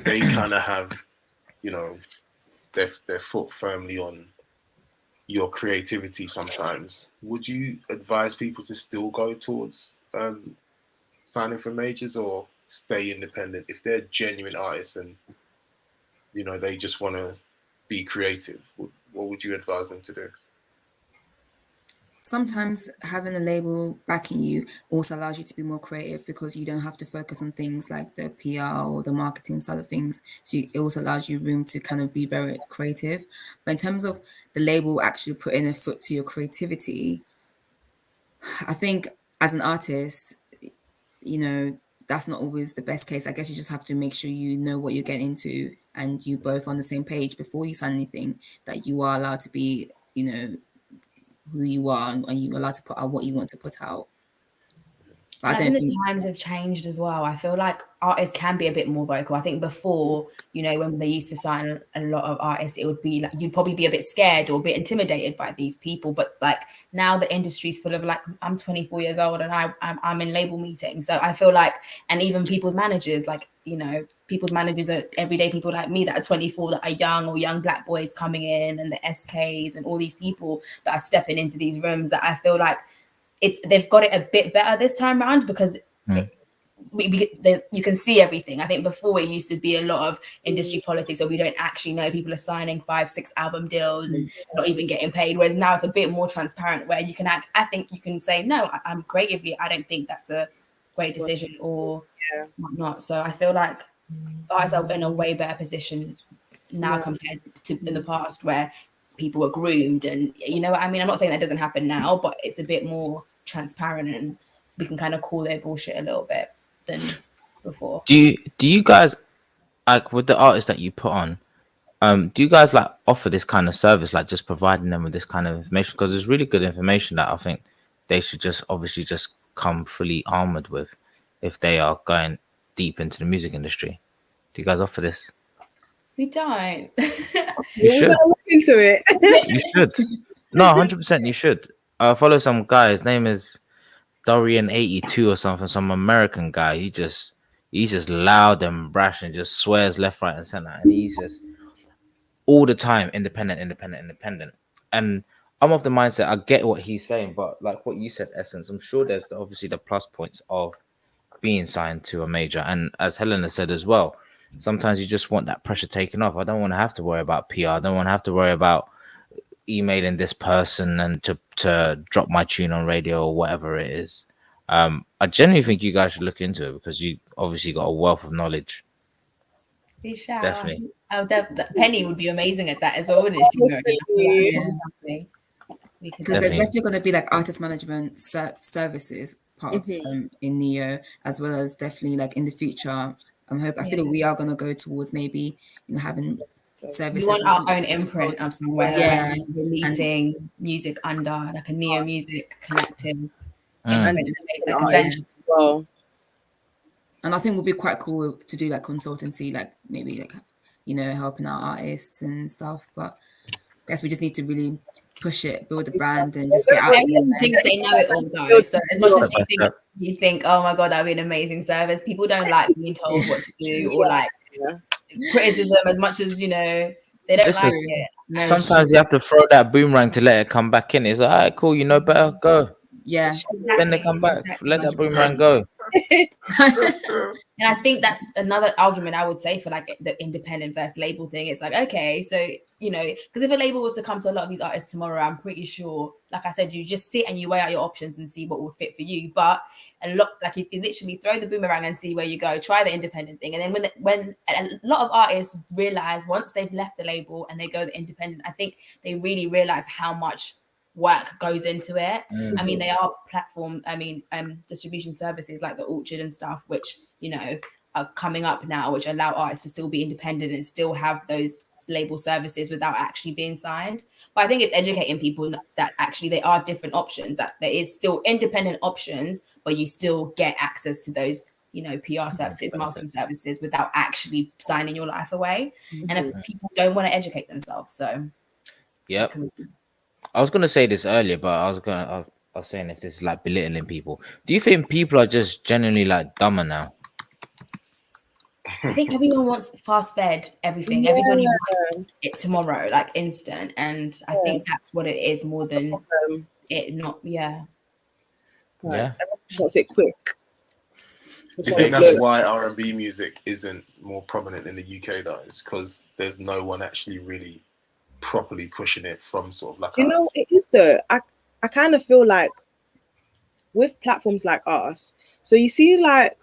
they kind of have, their foot firmly on your creativity sometimes. Would you advise people to still go towards signing for majors, or stay independent, if they're genuine artists and they just want to be creative, what would you advise them to do? Sometimes having a label backing you also allows you to be more creative, because you don't have to focus on things like the PR or the marketing side of things. So it also allows you room to kind of be very creative. But in terms of the label actually putting a foot to your creativity, I think as an artist, that's not always the best case. I guess you just have to make sure you know what you're getting into and you both on the same page before you sign anything, that you are allowed to be, who you are, and you're allowed to put out what you want to put out. But I think the times have changed as well. I feel like artists can be a bit more vocal. I think before, when they used to sign a lot of artists, it would be like you'd probably be a bit scared or a bit intimidated by these people. But like now the industry's full of like, I'm 24 years old and I'm in label meetings. So I feel like, and even people's managers, like, people's managers are everyday people like me that are 24 that are young, or young black boys coming in, and the SKs and all these people that are stepping into these rooms, that I feel like they've got it a bit better this time around, because you can see everything. I think before it used to be a lot of industry politics, so we don't actually know people are signing 5-6 album deals and not even getting paid, whereas now it's a bit more transparent, where you can I think you can say, no, I'm creatively, I don't think that's a great decision or whatnot. So I feel like artists are in a way better position now compared to in the past, where people were groomed, and what I mean. I'm not saying that doesn't happen now, but it's a bit more transparent, and we can kind of call their bullshit a little bit than before. Do you guys, like, with the artists that you put on, do you guys like offer this kind of service, like just providing them with this kind of information? Because it's really good information that I think they should just obviously just come fully armored with if they are going deep into the music industry. Do you guys offer this? We don't. You should look into it. You should. No, 100% you should. I follow some guy, his name is Dorian82 or something, some American guy. He's just loud and brash and just swears left, right, and center. And he's just all the time independent. And I'm of the mindset, I get what he's saying, but like what you said, Essence, I'm sure there's obviously the plus points of being signed to a major. And as Helena said as well, sometimes you just want that pressure taken off. I don't want to have to worry about PR. I don't want to have to worry about emailing this person and to drop my tune on radio or whatever it is. I genuinely think you guys should look into it, because you obviously got a wealth of knowledge. We shall. Definitely. Penny would be amazing at that as well, wouldn't she? Because there's definitely going to be like artist management services part of in Neo, as well as definitely like in the future. I feel like we are going to go towards maybe having services. We want our own imprint of somewhere, releasing music under like a Neo Music collective. Well, and I think it would be quite cool to do like consultancy, like maybe like helping out artists and stuff. But I guess we just need to really push it, build a brand, and just get out. Everyone thinks they know it all, though. So as much as you think, oh my god, that'd be an amazing service, people don't like being told what to do or like criticism as much as they don't like it. No, sometimes you have to throw that boomerang to let it come back in. It's like, all right, cool, better, go. Yeah. Exactly. Then they come back. Let that boomerang go. And I think that's another argument I would say for like the independent versus label thing. It's like, okay, so because if a label was to come to a lot of these artists tomorrow, I'm pretty sure, like I said, you just sit and you weigh out your options and see what will fit for you. But a lot, like you literally throw the boomerang and see where you go. Try the independent thing, and then when a lot of artists realize once they've left the label and they go the independent, I think they really realize how much work goes into it. I mean, they are distribution services like the Orchard and stuff, which are coming up now, which allow artists to still be independent and still have those label services without actually being signed. But I think it's educating people that actually there are different options, that there is still independent options, but you still get access to those PR services, marketing services without actually signing your life away. And if people don't want to educate themselves, so I was gonna say this earlier, but I was saying if this is like belittling people. Do you think people are just genuinely like dumber now? I think everyone wants fast-fed everything. Yeah. Everybody wants it tomorrow, like instant. And I think that's what it is more than it not. Yeah. Everyone wants it quick. Do you think that's why R&B music isn't more prominent in the UK though? It's because there's no one actually really properly pushing it from sort of like you know, it is though. I kind of feel like with platforms like us, so you see, like,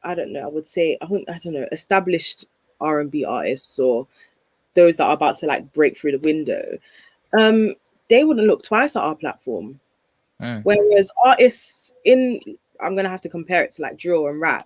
I don't know, I don't know, established R&B artists or those that are about to like break through the window, they wouldn't look twice at our platform. Whereas artists I'm gonna have to compare it to like drill and rap.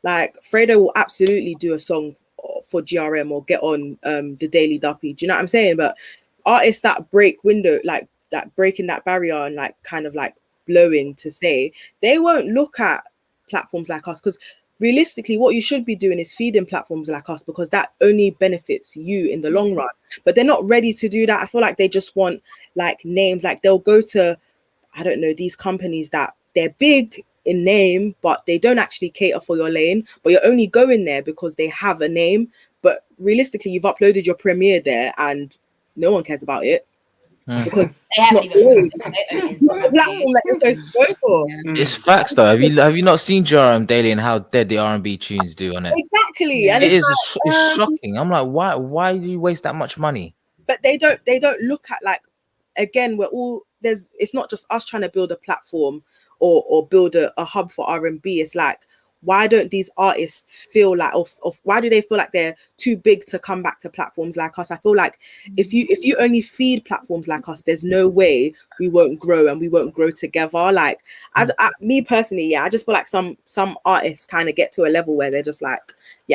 Like Fredo will absolutely do a song for GRM or get on the Daily Duppy. Do you know what I'm saying? But artists that break window, like that breaking that barrier and like kind of like blowing to say, they won't look at platforms like us, because realistically what you should be doing is feeding platforms like us, because that only benefits you in the long run. But they're not ready to do that. I feel like they just want like names, like they'll go to, I don't know, these companies that they're big in name, but they don't actually cater for your lane, but you're only going there because they have a name. But realistically, you've uploaded your premiere there and no one cares about it because they haven't even it's not the platform that you're supposed to go for. It's facts though. Have you not seen GRM Daily and how dead the R&B tunes do on it? Exactly. And it's shocking. I'm like, why do you waste that much money? But they don't look at, like, again, it's not just us trying to build a platform or build a hub for R&B. It's like, why don't these artists feel like, why do they feel like they're too big to come back to platforms like us? I feel like if you only feed platforms like us, there's no way we won't grow and we won't grow together. Like, me personally, I just feel like some artists kind of get to a level where they're just like,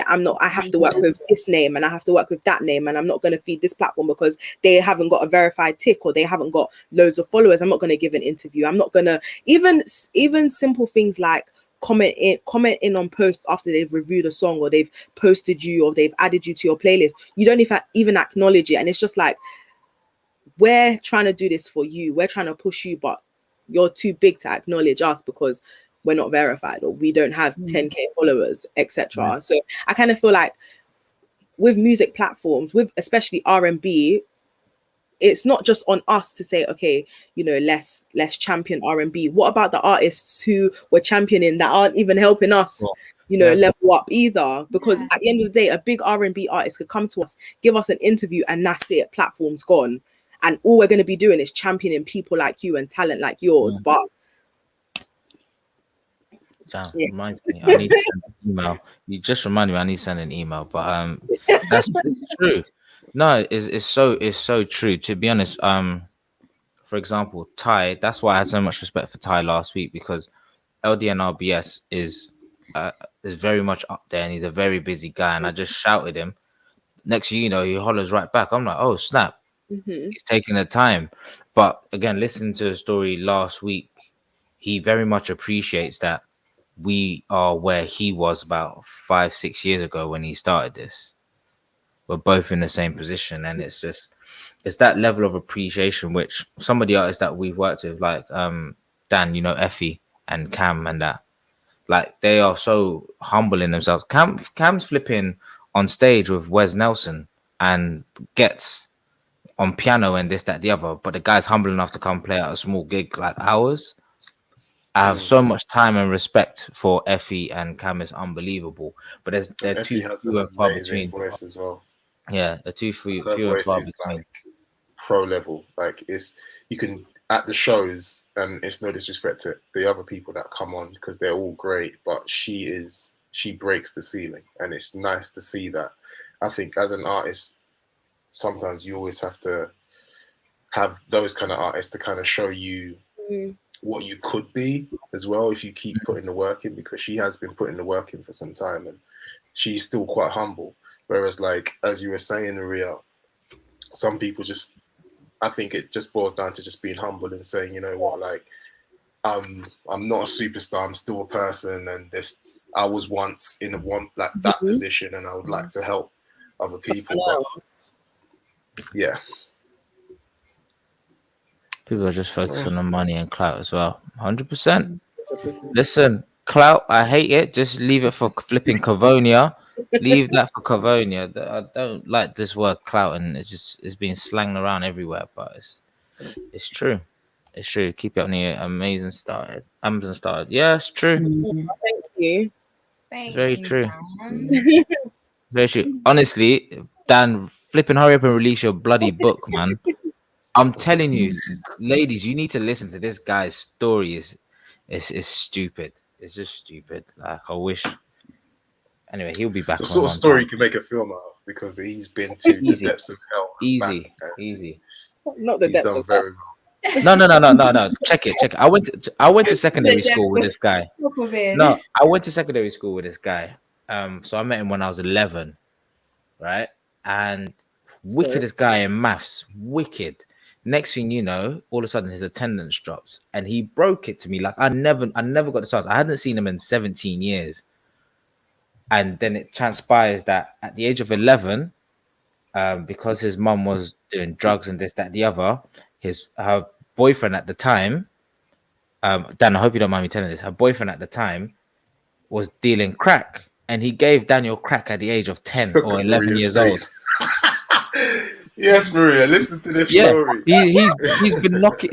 I have to work with this name and I have to work with that name, and I'm not going to feed this platform because they haven't got a verified tick or they haven't got loads of followers. I'm not going to give an interview. I'm not going to even simple things like comment in on posts after they've reviewed a song or they've posted you or they've added you to your playlist. You don't even acknowledge it, and it's just like, we're trying to do this for you, we're trying to push you, but you're too big to acknowledge us because we're not verified or we don't have 10k followers, etc. So I kind of feel like with music platforms, with especially R&B, it's not just on us to say, okay, you know, let's champion R&B. What about the artists who we're championing that aren't even helping us, level up either? Because at the end of the day, a big R&B artist could come to us, give us an interview, and that's it. Platform's gone, and all we're going to be doing is championing people like you and talent like yours. But reminds me, I need to send an email. You just reminded me I need to send an email. But that's true. No, it's so true. To be honest, for example, Ty. That's why I had so much respect for Ty last week, because LDNRBS is very much up there and he's a very busy guy. And I just shouted him. Next thing you know, he hollers right back. I'm like, oh snap, he's taking the time. But again, listening to the story last week, he very much appreciates that we are where he was about 5-6 years ago when he started this. We're both in the same position, and it's that level of appreciation which some of the artists that we've worked with, like Dan, Effie and Cam and that, like, they are so humble in themselves. Cam's flipping on stage with Wes Nelson and gets on piano and this, that, the other, but the guy's humble enough to come play at a small gig like ours. I have so much time and respect for Effie and Cam. Is unbelievable, but they're too few and far between. Voice as well. Yeah, they're too few and far between. Like pro level, like you can at the shows, and it's no disrespect to the other people that come on because they're all great, but she breaks the ceiling, and it's nice to see that. I think as an artist, sometimes you always have to have those kind of artists to kind of show you what you could be as well if you keep putting the work in, because she has been putting the work in for some time and she's still quite humble. Whereas, like, as you were saying, Ria, some people I think it just boils down to just being humble and saying, you know what, like, I'm not a superstar, I'm still a person, and I was once in that position, and I would like to help other people. Yeah. People are just focusing on money and clout as well. 100%. Listen, clout, I hate it. Just leave it for flipping Cavonia. Leave that for Cavonia. I don't like this word clout, and it's being slanged around everywhere. But it's true. It's true. Keep it on the amazing started. Amazon started. Yeah, it's true. Thank you. Thank very you, true. man. Very true. Honestly, Dan, flipping hurry up and release your bloody book, man. I'm telling you, ladies, you need to listen to this guy's story. Is stupid. It's just stupid. Like I wish. Anyway, he'll be back It's the sort of on story time. you can make a film out of because he's been to the Easy. depths of hell. Easy, back, and easy. Not the He's depths done of very that. well. No. Check it. I went to secondary school with this guy. No, I went to secondary school with this guy. So I met him when I was 11, right? And wickedest guy in maths, wicked. Next thing you know, all of a sudden his attendance drops, and he broke it to me like I never got the chance. I hadn't seen him in 17 years, and then it transpires that at the age of 11, because his mum was doing drugs and this, that, the other, her boyfriend at the time, Dan, I hope you don't mind me telling this. Her boyfriend at the time was dealing crack, and he gave Daniel crack at the age of 10 Look or at 11 Maria's years old. face. Yes, Maria, listen to this Yeah, story. he's been knocking.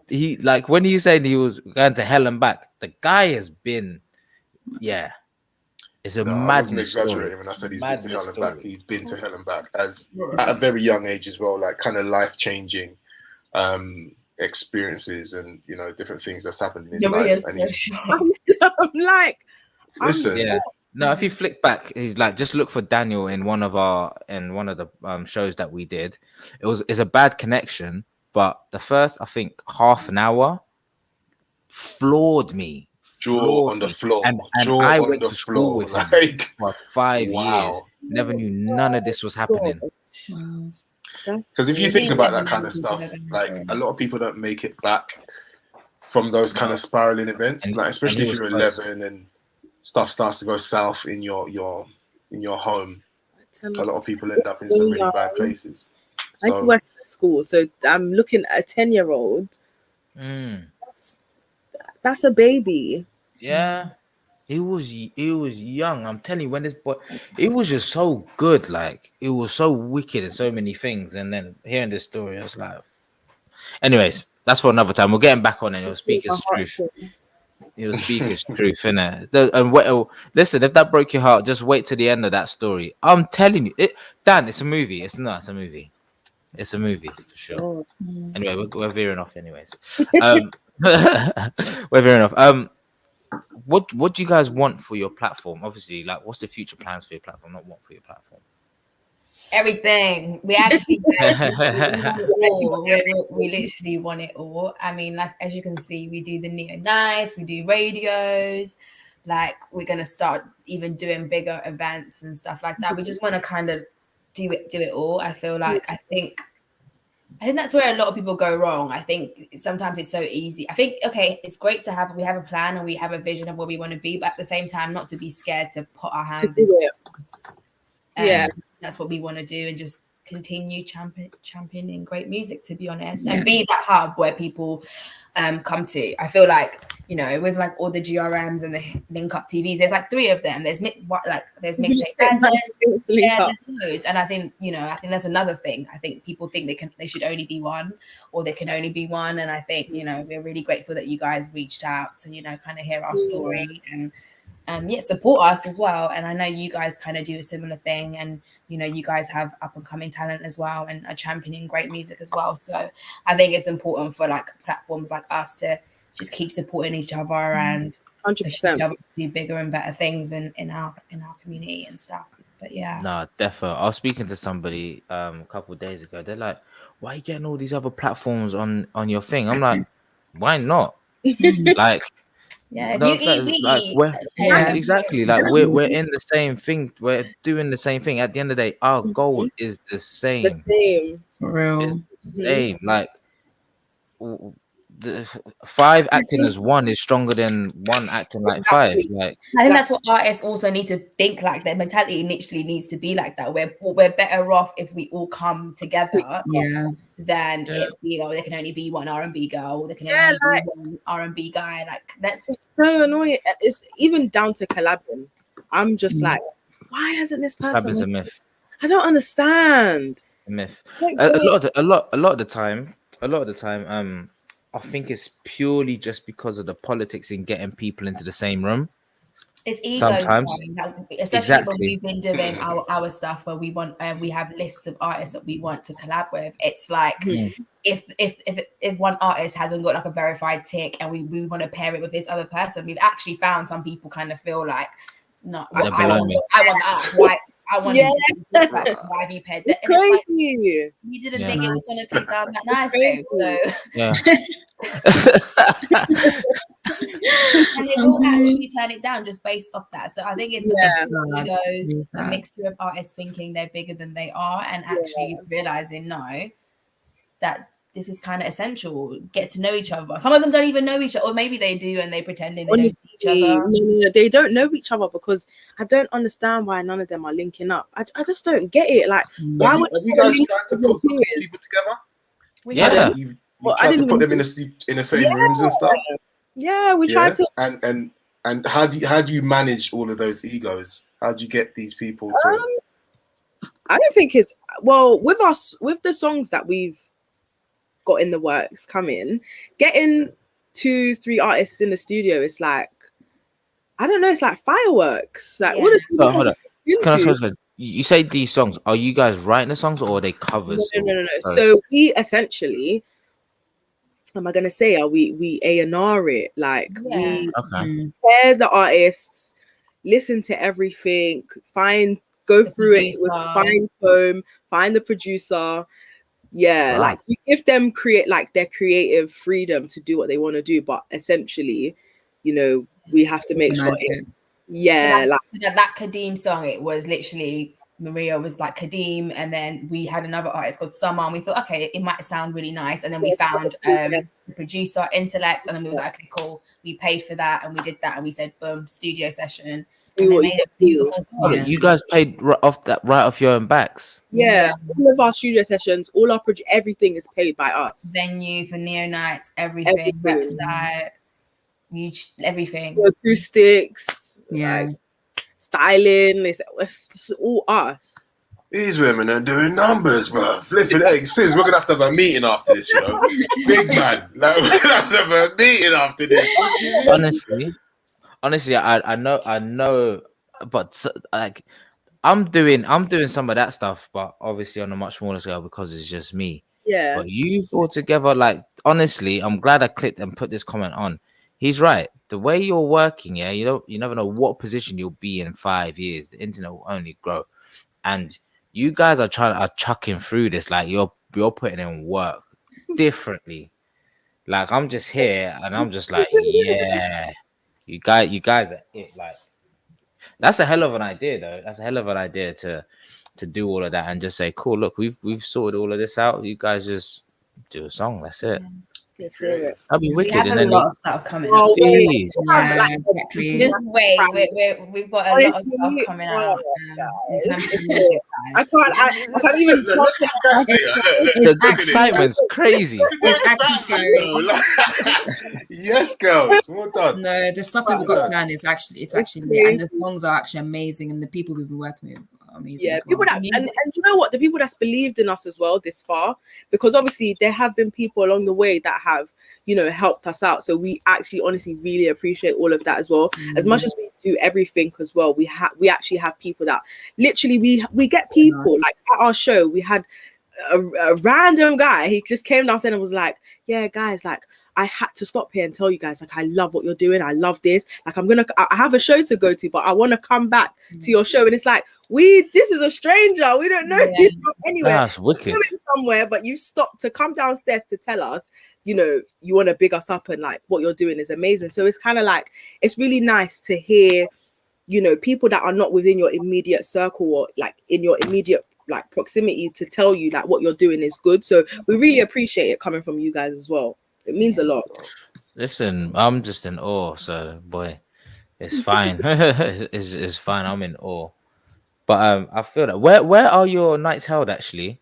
He like when he said he was going to hell and back. The guy has been, yeah, it's a No, I wasn't madness story. exaggerating when I said he's been to Madness hell and story. back. He's been to hell and back as at a very young age as well, like kind of life-changing experiences and different things that's happened in his life. And he's, I'm like, listen, Yeah. No, if you flick back, he's like, just look for Daniel in one of the shows that we did. It's a bad connection, but the first, I think, half an hour floored me. jaw on the floor. And Jaw I on went the to school floor. with him Like, for 5 wow. years. Never knew none of this was happening. Because if you think about that kind of stuff, like a lot of people don't make it back from those kind of spiraling events. And- Like especially and if he you're was 11 and stuff starts to go south in your home. A lot of people end up in some really bad places. I So work at school, so I'm looking at a 10-year-old. Mm. That's a baby. Yeah. He was young. I'm telling you, when this boy, it was just so good. Like it was so wicked in so many things. And then hearing this story, I was like, anyways, that's for another time. We're getting back on it. He'll speak his truth. He'll speak his truth, innit? Listen, if that broke your heart, just wait to the end of that story. I'm telling you, Dan, it's a movie. It's not. It's a movie. It's a movie for sure. Oh. Anyway, we're veering off. Anyways, we're veering off. What do you guys want for your platform? Obviously, like, what's the future plans for your platform? Not what for your platform. Everything. We actually we literally want it all. I mean, like as you can see, we do the Neo Nights, we do radios, like we're gonna start even doing bigger events and stuff like that. We just want to kind of do it all. I feel like I think that's where a lot of people go wrong. I think sometimes it's so easy. I think, okay, it's great to we have a plan and we have a vision of where we want to be, but at the same time, not to be scared to put our hands To do it. yeah, that's what we want to do and just continue championing great music, to be honest, and be that hub where people come to. I feel like, with like all the GRMs and the link up TVs, there's like 3 of them. There's there's mixtape there's loads, and I think that's another thing. I think people think they should only be one, or they can only be one, and I think we're really grateful that you guys reached out to kind of hear our story and support us as well. And I know you guys kind of do a similar thing, and you guys have up and coming talent as well and are championing great music as well. So I think it's important for like platforms like us to just keep supporting each other and 100% do bigger and better things in our community and stuff. But yeah, No, definitely. I was speaking to somebody a couple of days ago. They're like, "Why are you getting all these other platforms on your thing?" I'm like, "Why not?" Like, yeah, no, exactly. Like we're in the same thing. We're doing the same thing. At the end of the day, our goal is the same. For real. It's the same. Like the 5 acting as 1 is stronger than 1 acting like 5. Like I think that's what artists also need to think like. Their mentality literally needs to be like that. We're better off if we all come together. Than it there can only be one R&B girl, there can only be one R&B guy. Like that's so annoying. It's even down to collabing. I'm just like, why hasn't this person? collab is a myth. I don't understand. A myth. A lot of the time, I think it's purely just because of the politics in getting people into the same room. It's ego, Sometimes. especially Exactly. when we've been doing our stuff where we want we have lists of artists that we want to collab with. It's like if one artist hasn't got like a verified tick and we want to pair it with this other person, we've actually found some people kind of feel like, no, well, I want that. Why? I want you to do that. Why have you paired that? It's crazy. Like, you didn't think it was going to sound that nice, babe. So Yeah. and they will actually turn it down just based off that. So I think it's a mixture of egos, a mixture of artists thinking they're bigger than they are, and actually realizing no, that this is kind of essential. Get to know each other. Some of them don't even know each other, or maybe they do and they pretending they don't see each other. No, they don't know each other, because I don't understand why none of them are linking up. I just don't get it. Like, why would have you guys tried to put some people together? Yeah. You tried to put them in the same rooms and stuff. Yeah, we tried to. And how do you manage all of those egos? How do you get these people to? I don't think it's with the songs that we've got in the works coming, getting 2-3 artists in the studio. It's like, I don't know. It's like fireworks. Like what is? Hold on. You say these songs. Are you guys writing the songs or are they covers? No. So we essentially. Am I gonna say we A&R it, like we pair the artists, listen to everything, go through it with fine comb, find the producer. Like we give them their creative freedom to do what they want to do, but essentially, we have to make sure that Kadeem song, it was literally Maria was like Kadeem, and then we had another artist called Summer, and we thought, okay, it might sound really nice, and then we found the producer Intellect, and then we was like, okay, cool, we paid for that, and we did that, and we said, boom, studio session, and they made a beautiful song. You guys paid right off your own backs. All of our studio sessions, all our everything is paid by us. Venue for Neo Nights, everything. Website, everything, acoustics, styling, it's all us. These women are doing numbers, bro. Flipping eggs. Sizz, we're gonna have to have a meeting after this, Big man. Like, we're gonna have to have a meeting after this. What do you mean? Honestly, I know, but like I'm doing some of that stuff, but obviously on a much smaller scale because it's just me. Yeah. But you all together, like honestly, I'm glad I clicked and put this comment on. He's right. The way you're working, you never know what position you'll be in 5 years. The internet will only grow, and you guys are chucking through this like you're putting in work differently. Like I'm just here and I'm just like, yeah, you guys are it. Like that's a hell of an idea, though. That's a hell of an idea to do all of that and just say, cool, look, we've sorted all of this out. You guys just do a song. That's it. That'd be wicked. We have a lot of stuff coming up. Exactly. Just wait, we've got a lot of stuff coming out. In terms of music, I can't even. The excitement's crazy. Yes, girls, well done. No, the stuff that we've got planned is actually and the songs are actually amazing, and the people we've been working with are amazing. Yeah, people that and you know what, the people that's believed in us as well this far, because obviously there have been people along the way that have helped us out. So we actually honestly really appreciate all of that as well. As much as we do everything as well, we actually have people that literally we get people like at our show. We had a random guy. He just came downstairs and was like, "Yeah, guys, like I had to stop here and tell you guys, like, I love what you're doing. I love this. Like, I have a show to go to, but I want to come back to your show." And it's like, this is a stranger. We don't know you from anywhere. That's wicked. Somewhere, but you stopped to come downstairs to tell us, you want to big us up and like what you're doing is amazing. So it's kind of like, it's really nice to hear, people that are not within your immediate circle or like in your immediate like proximity to tell you like what you're doing is good. So we really appreciate it coming from you guys as well. It means a lot. Listen, I'm just in awe. So, boy, it's fine. it's fine. I'm in awe. But I feel that. Where are your nights held actually?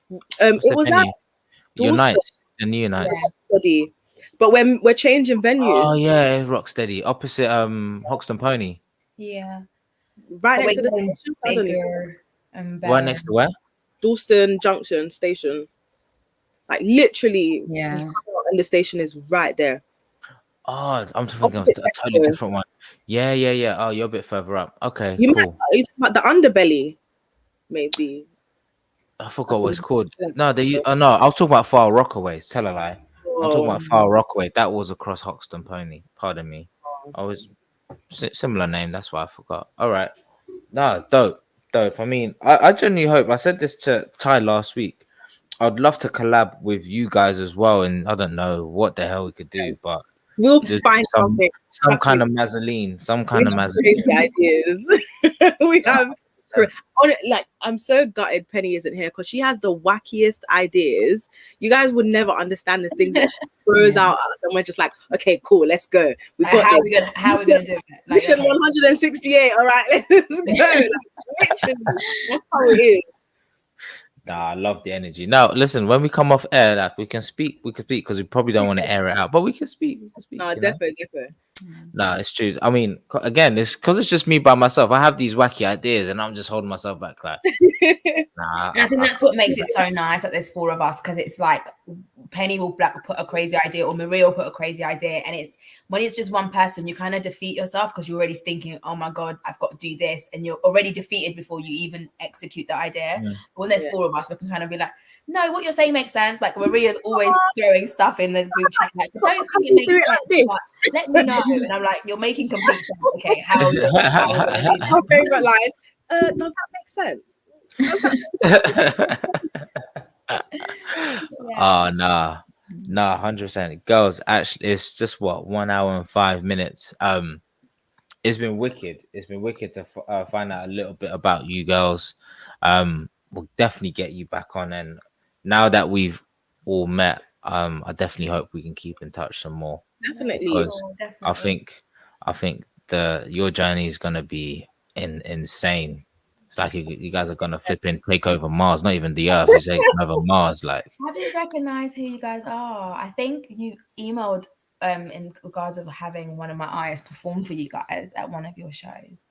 It was at your nights, the new nights. Yeah, but when we're changing venues. Oh yeah, Rocksteady opposite Hoxton Pony. Yeah. Right next to the station. Bigger and better. Right next to where? Dalston Junction station. Like literally, yeah. And the station is right there. Oh, I'm thinking of a totally different one. Yeah. Oh, you're a bit further up. Okay, You might, cool. are you talking about the underbelly, maybe. I forgot what it's That's called. a- No, no, I'll talk about Far Rockaway. Tell a lie. I'm talking Oh, about Far Rockaway. That was across Hoxton Pony. Pardon me. I was similar name. That's why I forgot. All right. No, dope. I mean, I genuinely hope. I said this to Ty last week. I'd love to collab with you guys as well, and I don't know what the hell we could do, but we'll there's find something. some Trust kind me. of mazzoline, some We kind of have mazzoline. crazy ideas. We have like, I'm so gutted Penny isn't here because she has the wackiest ideas. You guys would never understand the things that she throws out, and we're just like, okay, cool, let's go. We Like, got how this. are we gonna do it? Like, Mission okay. 168. All right, let's go. Like, literally, that's how it is. Nah, I love the energy. Now, listen, when we come off air, like we can speak because we probably don't want to air it out, but we can speak. No, you know? definitely. Nah, it's true. I mean, again, it's because it's just me by myself. I have these wacky ideas, and I'm just holding myself back. Like, nah. And I think that's what makes it so nice that there's four of us, because it's like Penny will put a crazy idea, or Maria will put a crazy idea, and it's when it's just one person, you kind of defeat yourself because you're already thinking, oh my god, I've got to do this, and you're already defeated before you even execute the idea. Yeah. But when there's four of us, we can kind of be like, no, what you're saying makes sense. Like Maria's always throwing stuff in the group chat, like, don't think it makes do it like sense, this. but let me know. And I'm like, you're making complete sense. Okay, how are we gonna do That's that? my favorite line. Does that make sense? Oh nah, 100%. Girls, actually, it's just what 1 hour and 5 minutes. It's been wicked. It's been wicked to find out a little bit about you girls. We'll definitely get you back on, and now that we've all met, I definitely hope we can keep in touch some more. Definitely. Because Definitely. I think your journey is gonna be insane. It's like you guys are gonna flip in, take over Mars, not even the Earth. You're taking over Mars. Like, I just recognize who you guys are. I think you emailed in regards of having one of my artists perform for you guys at one of your shows.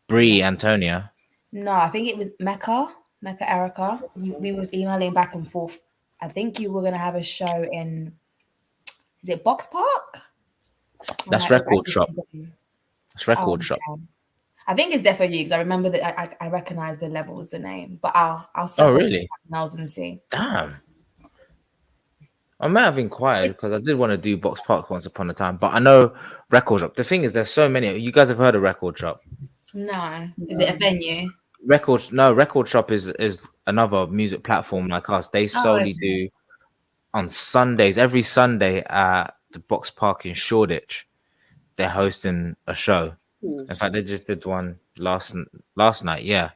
Bree, Antonia. No, I think it was Mecca Erica. We was emailing back and forth. I think you were gonna have a show in, is it Box Park? That's Or Record Shop. It's Record Oh, Shop. okay. I think it's definitely you because I remember that I recognize the Lev3ls the name, but I'll Oh, separate really? the emails and see. Damn. I might have inquired because I did want to do Box Park once upon a time, but I know Record Shop. The thing is, there's so many. You guys have heard of Record Shop? No, is it a venue? Record Shop is another music platform like us. They solely okay. do on Sundays. Every Sunday at the Box Park in Shoreditch, they're hosting a show. In fact, they just did one last night. Yeah.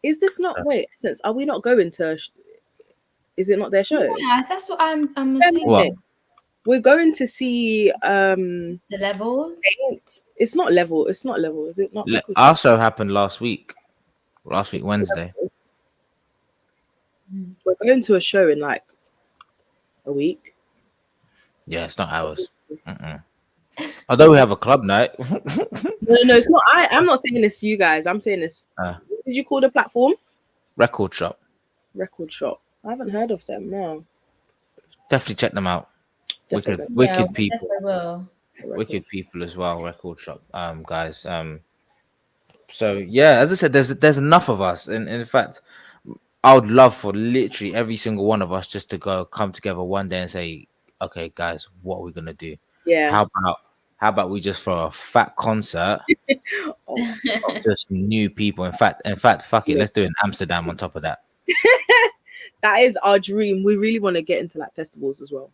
Is this not since are we not going to is it not their show? Yeah, that's what I'm assuming. What? We're going to see The Lev3ls. it's not level, is it not? Our show happened last week Wednesday. We're going to a show in like a week. Yeah, it's not ours. Mm-mm. Although we have a club night. No, it's not. I'm not saying this to you guys. I'm saying this. What did you call the platform? Record Shop. Record Shop. I haven't heard of them. No. Definitely check them out. Definitely. Wicked people. Definitely will. Wicked people as well. Record Shop, guys. So yeah, as I said, there's enough of us, and in fact, I would love for literally every single one of us just to come together one day and say, okay, guys, what are we gonna do? Yeah. How about we just throw a fat concert of just new people? In fact, fuck it, let's do it in Amsterdam on top of that. That is our dream. We really want to get into like festivals as well.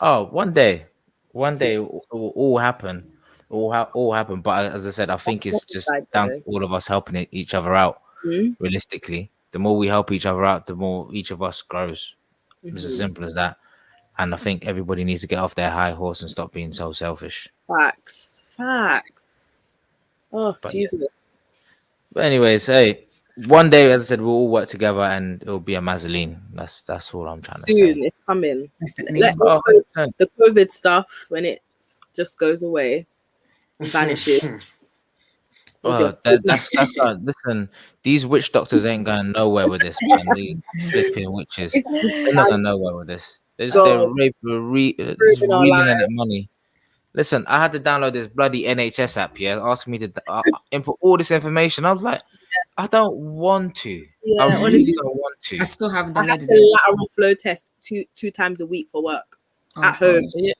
Oh, one day it will all happen. All happen. But as I said, I think it's just down to all of us helping each other out. Realistically, the more we help each other out, the more each of us grows. It's as simple as that. And I think everybody needs to get off their high horse and stop being so selfish. Facts. Oh, Jesus. Yeah. But anyways, hey, one day, as I said, we'll all work together and it'll be a mazzoline. That's all I'm trying to say. Soon, it's coming. The COVID stuff, when it just goes away, vanishes. Well, that's not. Listen, these witch doctors ain't going nowhere with this, man. These flipping witches, they're not going nowhere with this. They're reeling in that money. Listen, I had to download this bloody NHS app, yeah, asking me to input all this information. I was like, I don't want to. Yeah, I really honestly, don't want to. I still haven't I have downloaded to it. lateral flow test two times a week for work Oh, at home. gosh.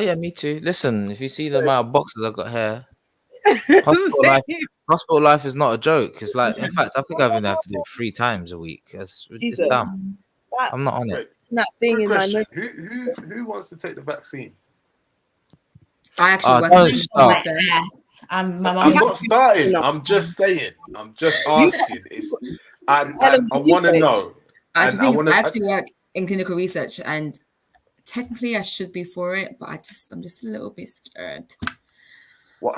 Yeah, me too. Listen, if you see the amount of boxes I've got here, Same. hospital life is not a joke. It's like, in fact, I think I even have to do it 3 times a week. It's Jesus. dumb. That, I'm not on it. Wait, that thing quick in my question. nose. Who wants to take the vaccine? I actually work don't in start. so My I'm mum. not starting. I'm just saying. I'm just asking. I want to know. I And think wanna- I actually work in clinical research, and technically I should be for it, but I'm just a little bit scared.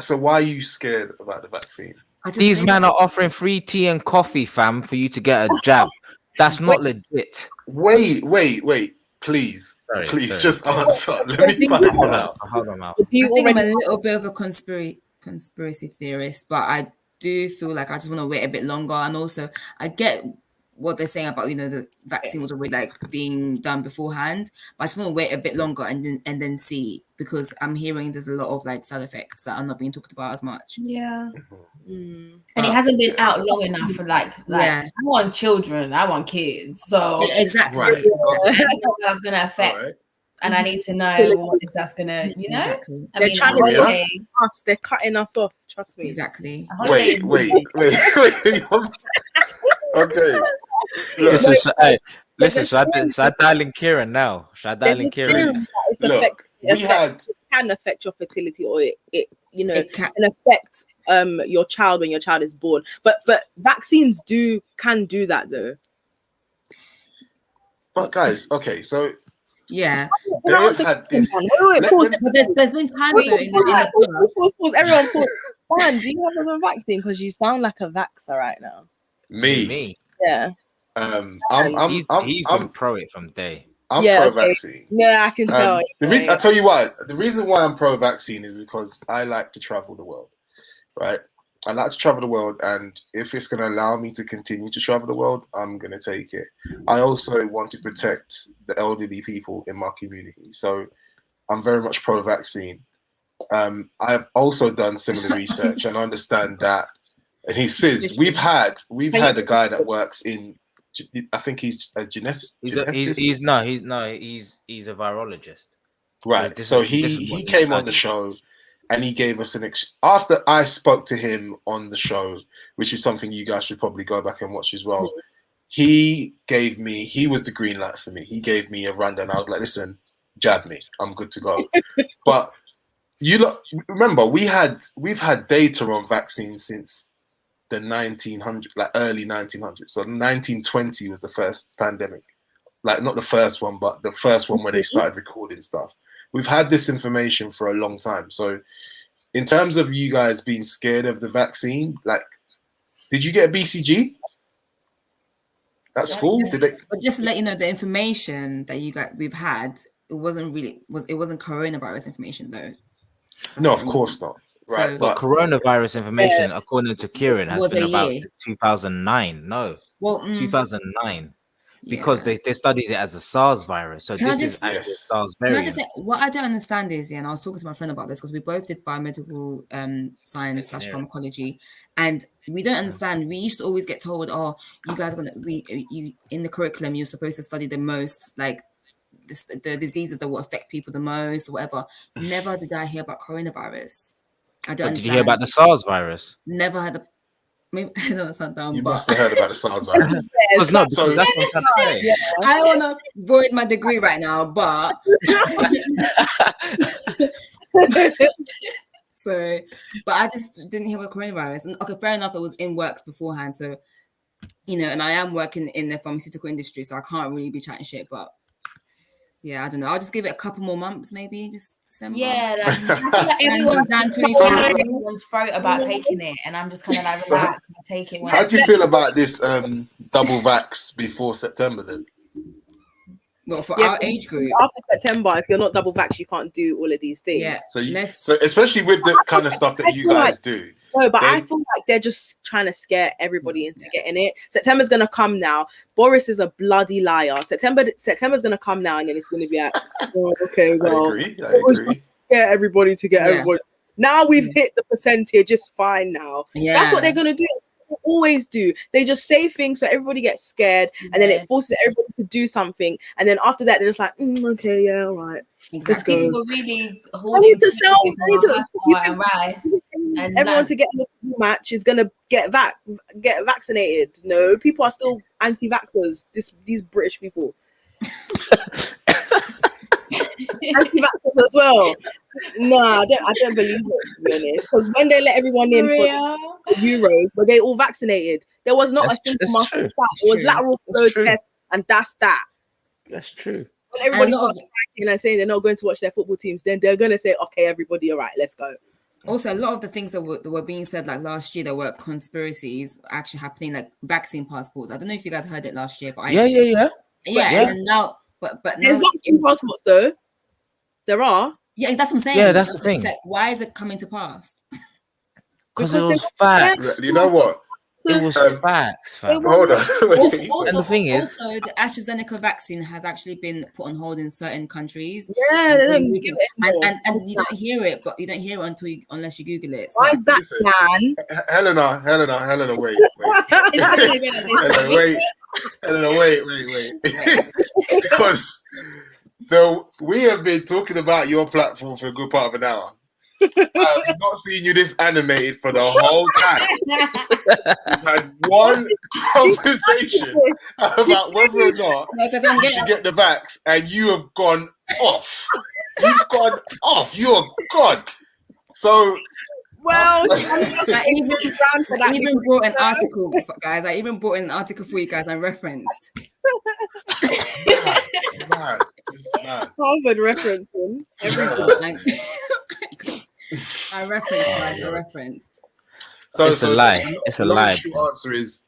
So why are you scared about the vaccine? These men are offering free tea and coffee, fam, for you to get a jab. That's not legit. Wait. Please, Sorry. just answer. Let me find out. Hold on, Mal. Do you I think I'm already a little bit of a conspiracy theorist, but I do feel like I just want to wait a bit longer. And also, I get what they're saying about, the vaccine was already like being done beforehand, but I just want to wait a bit longer and then see, because I'm hearing there's a lot of like side effects that are not being talked about as much. Yeah. Mm. And it hasn't been out long enough for like Yeah. I want children, I want kids. So Exactly. Right. I don't know how that's gonna affect, All right. and I need to know if that's gonna, Exactly. I They're mean, trying a to holiday, us, they're cutting us off, trust me. Exactly. a holiday is Wait. good. Okay. Listen, Look, should I dial in Kieran now? Should I dial in Kieran? There's a theory that it's look, it can affect your fertility, or it It can. can affect your child when your child is born. But vaccines can do that though. but guys, okay, so Yeah. they've had this. Wait, Let- pause. let- But there's been times though in the Pause. Everyone pause. Man, do you have a vaccine? Because you sound like a vaxxer right now. Me. Yeah. I'm He's been pro it from day. I'm Yeah, pro-vaccine. Yeah, I can tell. I tell you why. The reason why I'm pro-vaccine is because I like to travel the world, right? I like to travel the world, and if it's going to allow me to continue to travel the world, I'm going to take it. I also want to protect the elderly people in my community, so I'm very much pro-vaccine. I've also done similar research and understand that. And he says we've had a guy that works in. I think he's a geneticist. He's a virologist. Right. So So this is he what he came on the studied. show, and he gave us after I spoke to him on the show, which is something you guys should probably go back and watch as well. He was the green light for me. He gave me a rundown. I was like, listen, jab me. I'm good to go. But remember, we've had data on vaccines since the 1900s, like early 1900s. So 1920 was the first pandemic. Like not the first one, but the first one where they started recording stuff. We've had this information for a long time. So in terms of you guys being scared of the vaccine, like, did you get a BCG at school? Did they? But just to let you know, the information that we've had, it wasn't coronavirus information though. No, of course not. Right, So- But coronavirus information, according to Kieran, has Was been a about year. 2009. No, Well, 2009. yeah. Because they studied it as a SARS virus. So Can I this is just- actually Yes. a SARS Can I variant. just say, what I don't understand is, and I was talking to my friend about this because we both did biomedical science / pharmacology, and we don't understand. We used to always get told, "Oh, you guys are you in the curriculum, you're supposed to study the most, like the diseases that will affect people the most, or whatever." Never did I hear about coronavirus. I don't But understand. did you hear about the SARS virus? Never had a. Maybe I know that's not dumb, You but must have heard about the SARS virus. Because that's So- what I'm trying to say. I don't want to void my degree right now, but so, but I just didn't hear about coronavirus. And okay, fair enough, it was in works beforehand, so and I am working in the pharmaceutical industry, so I can't really be chatting shit. But yeah, I don't know. I'll just give it a couple more months, maybe just December. Yeah, like, I feel like everyone's Jan so 27. down everyone's throat about taking it, and I'm just kind of like, So- relax, I take it when How do you feel about this double vax before September then? Well, for Yeah, our age group, After September, if you're not double vax, you can't do all of these things. yeah. So let's. so especially with the kind of stuff that you guys do. No, but I They- feel like they're just trying to scare everybody into getting it. September's gonna come now. Boris is a bloody liar. September's gonna come now, and then it's gonna be like, oh, okay, I well, agree. what was your scare everybody to get everybody. Now we've hit the percentage. It's fine now. Yeah. That's what they're gonna do. They always do. They just say things so everybody gets scared, and then it forces everybody to do something. And then after that, they're just like, okay, yeah, all right. Let's go. People were really I need to sell. I need to and rice. And everyone to get in the match is gonna get vaccinated. No, people are still anti-vaxxers. These British people. Anti-vaxxers as well. Nah, I don't believe it, to be honest. Because when they let everyone in for Euros, were they all vaccinated? There was not a single mask. It was lateral flow test, and that's that. That's true. When everybody starts and saying they're not going to watch their football teams, then they're going to say, okay, everybody, all right, let's go. Also, a lot of the things that were being said, like last year, there were conspiracies actually happening, like vaccine passports. I don't know if you guys heard it last year, but yeah. And now, but there's vaccine passports though. There are. Yeah, that's what I'm saying. Yeah, that's the thing. Like, why is it coming to pass? Because it was facts. You know what? It was facts, fam. Hold on. Also, and the thing is, the AstraZeneca vaccine has actually been put on hold in certain countries. Yeah, and you don't hear it, but you don't hear it unless you Google it. So why is that, man? Helena, wait. Helena, wait. Because we have been talking about your platform for a good part of an hour. I have not seen you this animated for the whole time. We've had one conversation about whether or not you should get the vax, and you have gone off. You've gone off. You're gone. So, well, I even brought an article, guys. I even brought an article for you guys. I referenced. Mad. Harvard referencing everything. I referenced. So it's a lie. It's a lie. The answer is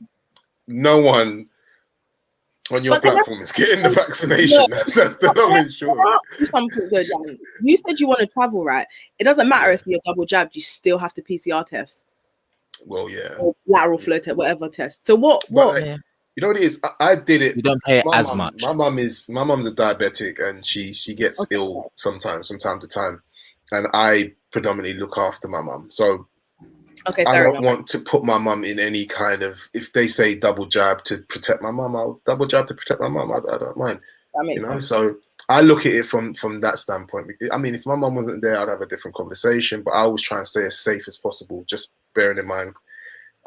no one on your platform is getting the vaccination. That's the long and short. Something good, Dan. You said you want to travel, right? It doesn't matter if you're double jabbed. You still have to PCR test. Well, yeah. Or lateral flow test, whatever test. So what? You know what it is? I did it. You don't pay as much. My mum's a diabetic, and she gets ill sometimes, from time to time, and I predominantly look after my mum. So I don't want to put my mum in any kind of, if they say double jab to protect my mum, I'll double jab to protect my mum. I don't mind. That makes sense. So I look at it from that standpoint. I mean, if my mum wasn't there, I'd have a different conversation, but I always try and stay as safe as possible, just bearing in mind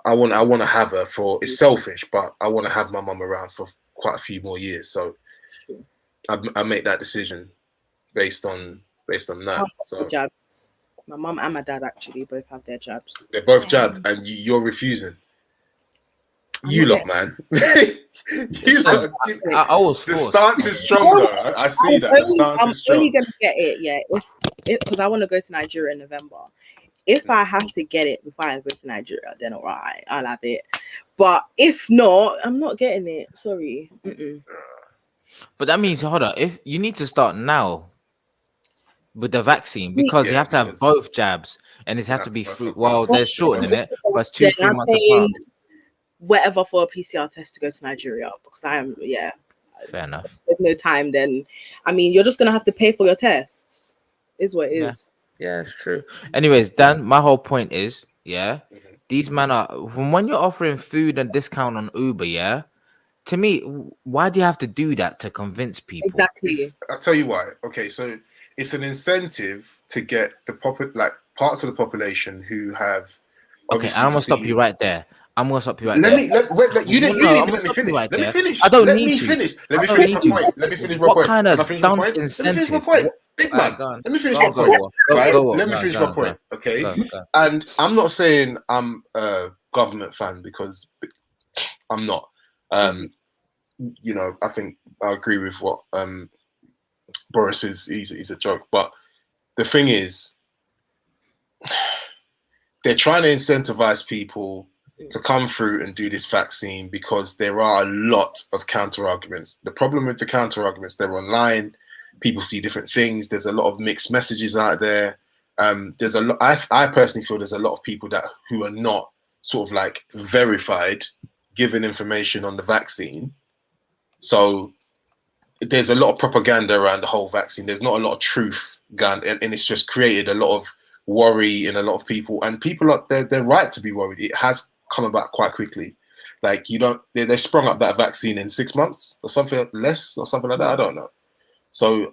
I want to have her for, it's selfish, but I want to have my mum around for quite a few more years. So I make that decision based on that. So jabs. My mum and my dad actually both have their jabs. They're both jabbed, and you're refusing. You lot, man. You lot. I was forced. The stance is stronger. I see that. The stance is strong. I'm only gonna get it, yeah. If because I want to go to Nigeria in November. If I have to get it before I go to Nigeria, then all right, I'll have it. But if not, I'm not getting it. Sorry. But that means, hold on, if you need to start now with the vaccine, because you have to have both jabs, and it has to be through. Well, they're shortening it, but it's 2-3 months apart. Whatever for a PCR test to go to Nigeria, because I am, fair enough. There's no time. Then, I mean, you're just gonna have to pay for your tests. Is what it is. Yeah, it's true. Anyways, Dan, my whole point is, these men are, from when you're offering food and discount on Uber, to me, why do you have to do that to convince people? Exactly. I'll tell you why. Okay, so it's an incentive to get the parts of the population who have. Okay, I'm gonna stop you right there. You didn't let me finish. Let me finish. I don't need to. Let me finish my point. Let me finish my point. What kind of dumb incentive? Big man. Let me finish my point. Let me finish my point. Okay. And I'm not saying I'm a government fan, because I'm not. You know, I think I agree with what Boris is. He's a joke. But the thing is, they're trying to incentivize people to come through and do this vaccine, because there are a lot of counter arguments. The problem with the counter arguments, they're online. People see different things. There's a lot of mixed messages out there. There's a lot. I personally feel there's a lot of people who are not sort of like verified, giving information on the vaccine. So there's a lot of propaganda around the whole vaccine. There's not a lot of truth gun, and it's just created a lot of worry in a lot of people, and people are they're right to be worried. It has come about quite quickly. Like they sprung up that vaccine in 6 months or something less or something like that. I don't know. So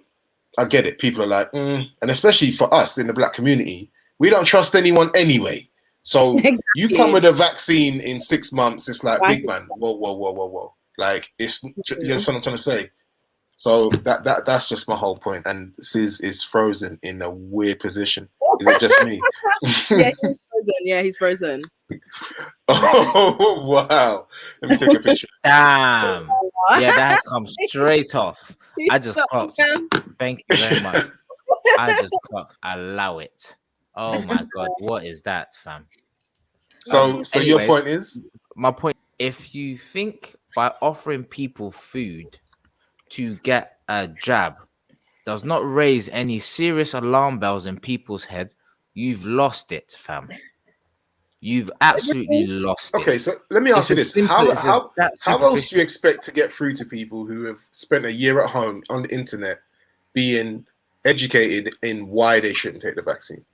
I get it. People are like, and especially for us in the black community, we don't trust anyone anyway. So you come with a vaccine in 6 months, it's like, big man, whoa. Like, you understand what I'm trying to say? So that's just my whole point. And Sizz is frozen in a weird position. Is it just me? He's frozen. Oh, wow. Let me take a picture. Damn. Yeah, that has come straight off. I just clocked. Thank you very much. I just clocked. Allow it. Oh my God. What is that, fam? So Anyway, your point is? My point, if you think by offering people food to get a jab does not raise any serious alarm bells in people's head, you've lost it, fam. You've absolutely lost it. Okay, so let me ask you this. How else do you expect to get through to people who have spent a year at home on the internet being educated in why they shouldn't take the vaccine?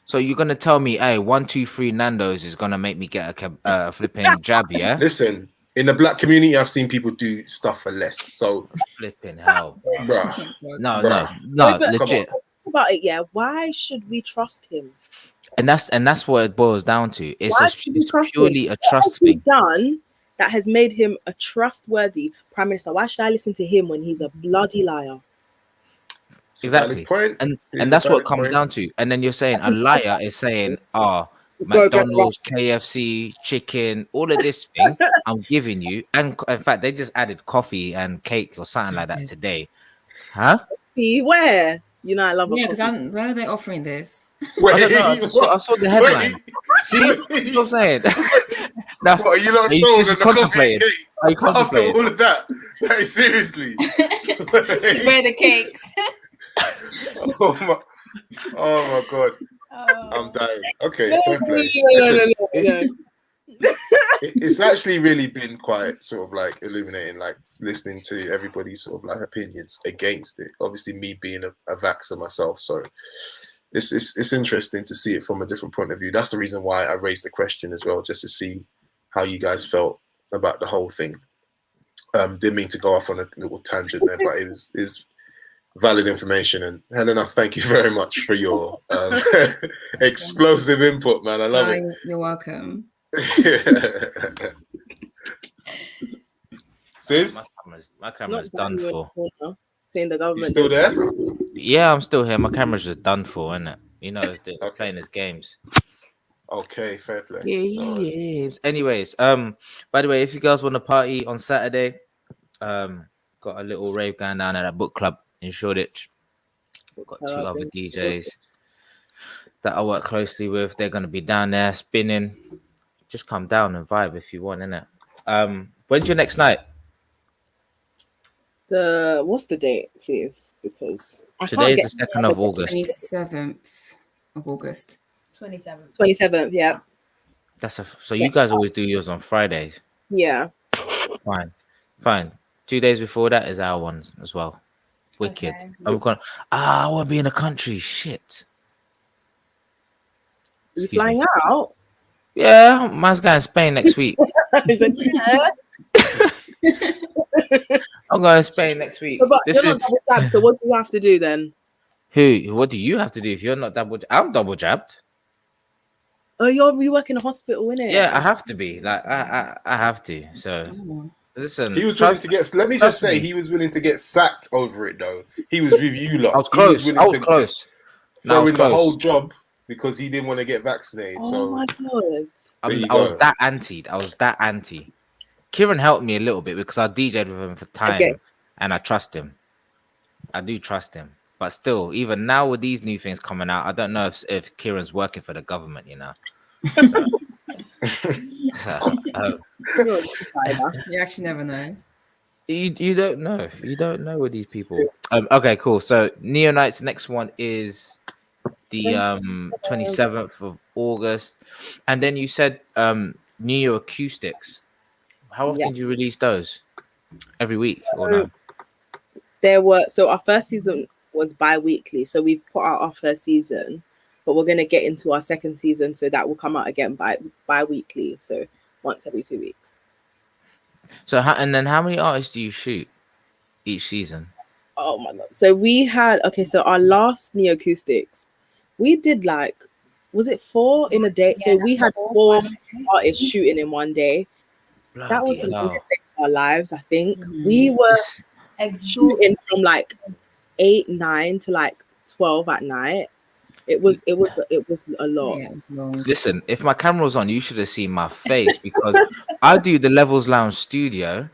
So you're gonna tell me, hey, 1, 2, 3 Nando's is gonna make me get a flipping jab, yeah? Listen, in the black community, I've seen people do stuff for less. So flipping hell, bruh. No, legit. About it, yeah. Why should we trust him? And that's what it boils down to. It's purely a trust thing. Done that has made him a trustworthy prime minister. Why should I listen to him when he's a bloody liar? Exactly. And that's what it comes down to. And then you're saying a liar is saying, McDonald's, KFC, chicken, all of this thing I'm giving you. And in fact, they just added coffee and cake or something like that today. Huh? Where? You know, I love because where are they offering this? Wait, I don't know. I saw the headline. Wait. See, that's what I'm saying. Now, what, are you not you contemplating? Are you contemplating? After all of that, hey, seriously. Where the cakes? Oh my God. I'm dying. Okay, fair play. It's actually really been quite sort of like illuminating, like listening to everybody's sort of like opinions against it. Obviously, me being a vaxxer myself, so it's interesting to see it from a different point of view. That's the reason why I raised the question as well, just to see how you guys felt about the whole thing. Didn't mean to go off on a little tangent there, but it was valid information. And Helena, thank you very much for your explosive input, man. I love it. You're welcome. Sizz? My camera's done for. Saying the government. You still there? Yeah, I'm still here. My camera's just done for, isn't it? You know, they're playing his games. Okay, fair play. Games. Anyways, by the way, if you guys want to party on Saturday, got a little rave going down at a book club in Shoreditch. Got 2 other DJs that I work closely with. They're gonna be down there spinning. Just come down and vibe if you want, innit? When's your next night? What's the date, please? Because today's the 2nd of August. 27th of August. 27th. 27th, yeah. So you guys always do yours on Fridays. Yeah. Fine. 2 days before that is our ones as well. Wicked. Okay. I'm gonna. I want to be in the country. Shit. You flying out? Yeah, mine's going to Spain next week. I'm going to Spain next week. But you're not double jabbed, so what do you have to do then? What do you have to do if you're not double? I'm double jabbed. Oh, you work in a hospital, innit? Yeah, I have to be. Like I have to. So listen, he was willing to get. Let me just say, he was willing to get sacked over it, though. He was with you lot. I was close. I was close. Throwing the whole job because he didn't want to get vaccinated. Oh my God! I was that anti. Kieran helped me a little bit because I DJ'd with him for time, and I trust him. I do trust him, but still, even now with these new things coming out, I don't know if Kieran's working for the government. You know. You actually never know. You don't know. You don't know with these people. Okay, cool. So Neonight's next one is the 27th of August, and then you said Neo Acoustics. How often do you release those? Every week or no? So our first season was bi-weekly. So we've put out our first season, but we're gonna get into our second season, so that will come out again bi-weekly. So once every 2 weeks. So and then how many artists do you shoot each season? Oh my god. So we had so our last Neo Acoustics, we did like, was it 4 in a day? So we had 4 artists shooting in one day. That was the longest day of our lives, I think. We were shooting from like 8, 9 to like 12 at night. It was a lot. Yeah, Listen, if my camera was on, you should have seen my face, because I do the Lev3ls Lounge studio,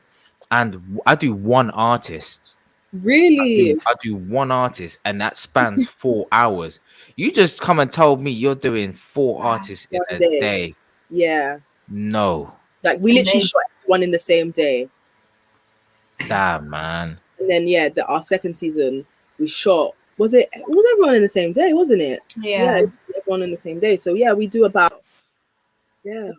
and I do one artist. Really? I do one artist, and that spans 4 hours. You just come and told me you're doing 4 artists in a day. Yeah. No. Like we literally shot one in the same day. Damn, man. And then our second season we shot. Was everyone in the same day, wasn't it? Yeah. Everyone in the same day. So yeah, we do about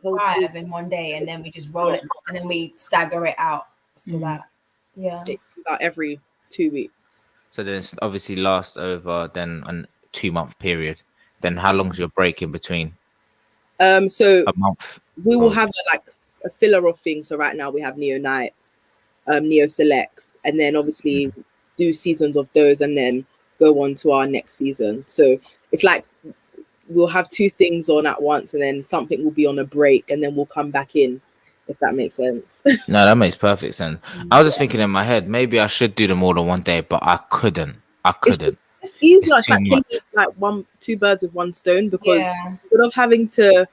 whole 5 in one day, and then we just roll it, and then we stagger it out so that it comes out every 2 weeks. So then it's obviously lasts over then a 2-month period. Then how long's your break in between? So a month. We will have a filler of things. So right now we have Neo Nights, Neo Selects, and then obviously do seasons of those, and then go on to our next season. So it's like we'll have 2 things on at once, and then something will be on a break, and then we'll come back in, if that makes sense. No, that makes perfect sense. I was just thinking in my head, maybe I should do them all in one day, but I couldn't. It's easier. It's like killing like 2 birds with 1 stone, because instead of having to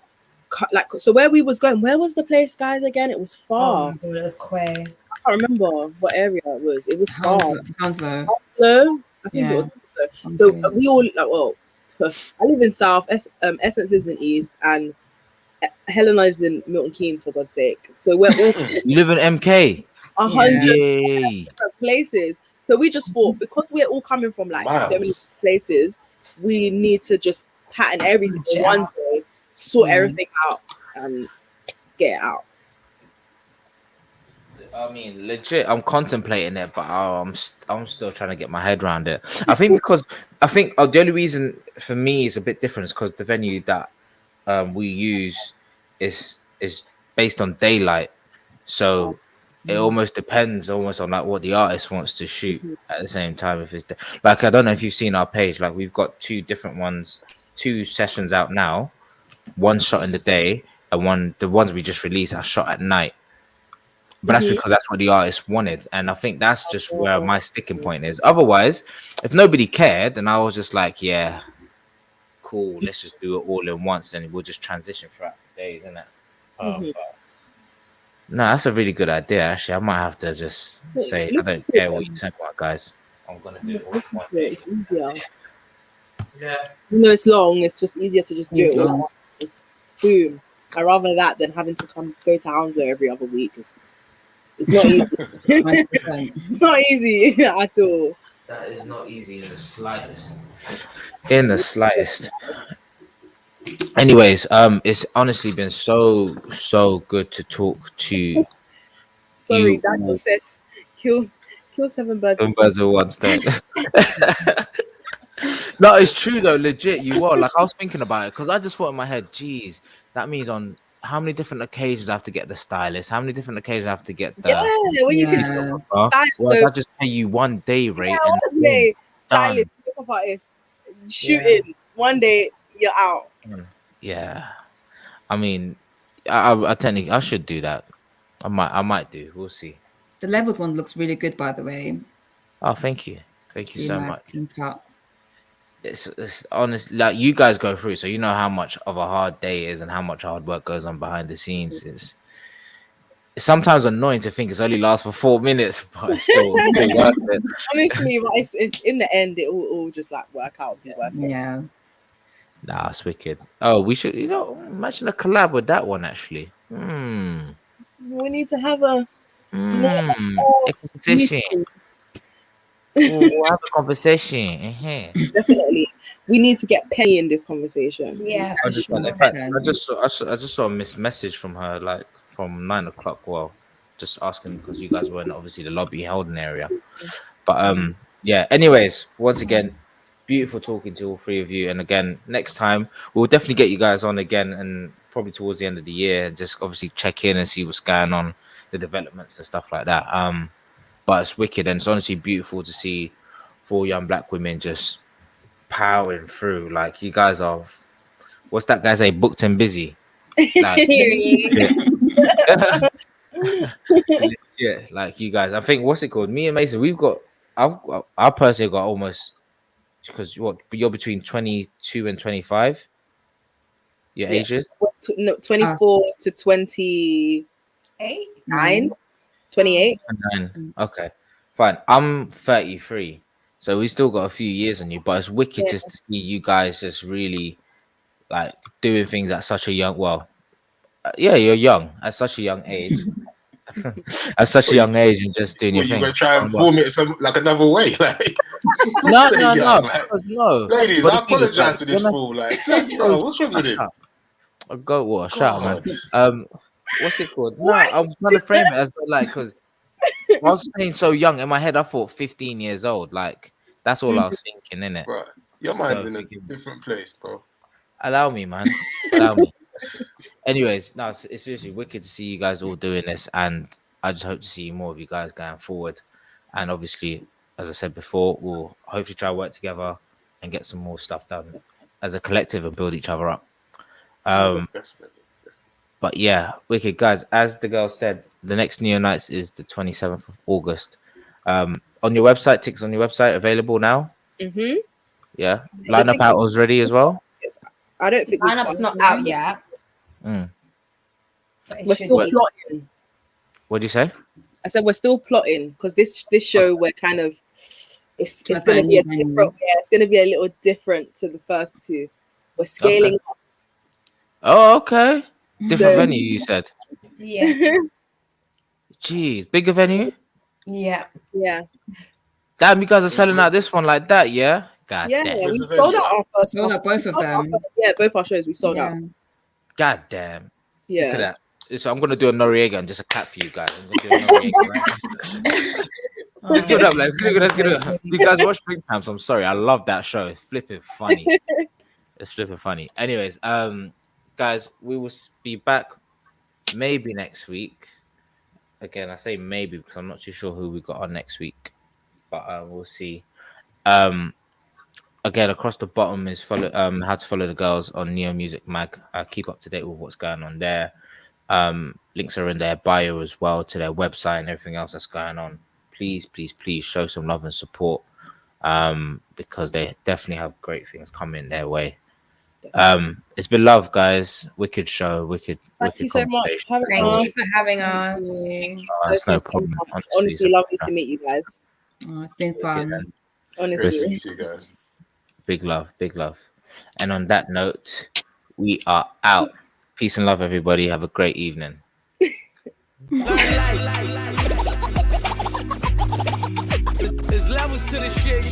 so where we was going, where was the place, guys, again? It was far. Oh, it was Quay. I can't remember what area it was. It was far. Hounslow. I think it was Hounslow. So we all I live in South, Essence lives in East, and Helena lives in Milton Keynes, for God's sake. So we're all you live in MK. 100 different places. So we just thought, because we're all coming from like so many places, we need to just pattern everything in one day, sort everything out, and get it out. I mean, legit, I'm contemplating it, but I'm still trying to get my head around it. I think the only reason for me is a bit different is because the venue that we use is based on daylight, so it almost depends on like what the artist wants to shoot at the same time. If it's like, I don't know if you've seen our page, like we've got 2 different ones, 2 sessions out now, one shot in the day, and the ones we just released are shot at night. But that's because that's what the artist wanted. And I think that's just where my sticking point is. Otherwise, if nobody cared, then I was just like, yeah, cool, let's just do it all in once, and we'll just transition throughout the days, isn't it? No, that's a really good idea, actually. I might have to just say, I don't care what you think about, guys. I'm going to do it all in one day. It's easier. Yeah. Even though it's long, it's just easier to just do it all at once. Just boom. I'd rather that than having to go to Hounslow every other week. It's not easy. It's not easy at all. That is not easy in the slightest. In the slightest. Anyways, it's honestly been so good to talk to. Sorry, Daniel said kill 7 birds. 7 birds with 1 stone. No, it's true though. Legit, you are. Like, I was thinking about it because I just thought in my head, geez, that means on how many different occasions I have to get the stylist? How many different occasions I have to get the you can stylist. Well, I just pay you 1 day rate. Yeah, 1 day stylist, makeup artist, shooting 1 day, you're out. Yeah, I mean, I technically I should do that. I might do. We'll see. The Lev3ls one looks really good, by the way. Oh, thank you so much. Clean cut. It's honest, like you guys go through, so you know how much of a hard day it is and how much hard work goes on behind the scenes. It's sometimes annoying to think it's only lasts for 4 minutes, but it's still worth it. Honestly, but it's in the end, it will all just like work out. Yeah. Nah, it's wicked. Oh, we should, imagine a collab with that one actually. We need to have a conversation. We'll have a conversation. Definitely, we need to get Penny in this conversation. Yeah, I just saw a missed message from her, like from 9 o'clock. Well, just asking because you guys were in obviously the lobby holding area, but yeah. Anyways, once again, beautiful talking to all three of you. And again, next time we'll definitely get you guys on again, and probably towards the end of the year, and just obviously check in and see what's going on, the developments and stuff like that. But it's wicked, and it's honestly beautiful to see four young black women just powering through. Like you guys are, what's that guy say? Booked and busy. Like, Period. yeah, like you guys. I think what's it called? Me and Mason, I personally got almost, because you're between 22 and 25. Your Yeah. ages? No, 24 to 29, 28. 9. Okay, fine. I'm 33, so we still got a few years on you. But it's wicked just to see you guys just really like doing things at such a young. Well, yeah, you're young at such a young age. At such a young age, and just doing your You thing. gonna try and form it some like another way, like No, like, because no. ladies, But I the thing is, apologize to this when I- fool. Like, yo, what's wrong with him? Go what? Shout out, man. God. What's it called? No, I was trying to frame it as like, because I was saying so young in my head. I thought 15 years old. Like that's all I was thinking, innit? Bro, your mind's So, in a different place, bro. Allow me, man. Allow me. Anyways, no, it's seriously wicked to see you guys all doing this, and I just hope to see more of you guys going forward. And obviously, as I said before, we'll hopefully try to work together and get some more stuff done as a collective and build each other up. But yeah, wicked guys. As the girl said, the next Neo Nights is the 27th of August. On your website, tickets on your website available now. Mm-hmm. Yeah, lineup out was ready as well. I don't think Lineup's not out yet. Mm. But it We're should still be. plotting. What do you say? I said we're still plotting because this show we're kind of it's Like going to a be a new different. venue. Yeah, it's going to be a little different to the first two. We're scaling up. Oh, okay. Different So- venue, you said. Yeah. Jeez, bigger venue. Yeah. Yeah, Damn, you guys are selling out this one like that, yeah? God yeah. damn. We Where's the sold venue? out our first. Sold out both of them. Yeah, both our shows we sold out. God damn. Look at Yeah. that. So I'm gonna do a Noriega and just a clap for you guys. I'm gonna do a Noriega, right? Let's give it up, let's give it up. You guys watch Spring Camps. I'm sorry, I love that show. It's flipping funny. It's flipping funny. Anyways, guys, we will be back maybe next week. Again, I say maybe because I'm not too sure who we got on next week, but we'll see. Again, across the bottom is follow how to follow the girls on Neo Music Mag. Keep up to date with what's going on there. Links are in their bio as well to their website and everything else that's going on. Please show some love and support, because they definitely have great things coming their way. It's been love, guys. Wicked show, wicked. Thank you so much. conversation. Thank you for having us. That's no problem. Honestly, lovely to meet you guys. Oh, it's been fun. Honestly. Thank you guys. Big love. And on that note, we are out. Peace and love, everybody. Have a great evening. There's levels to the shit.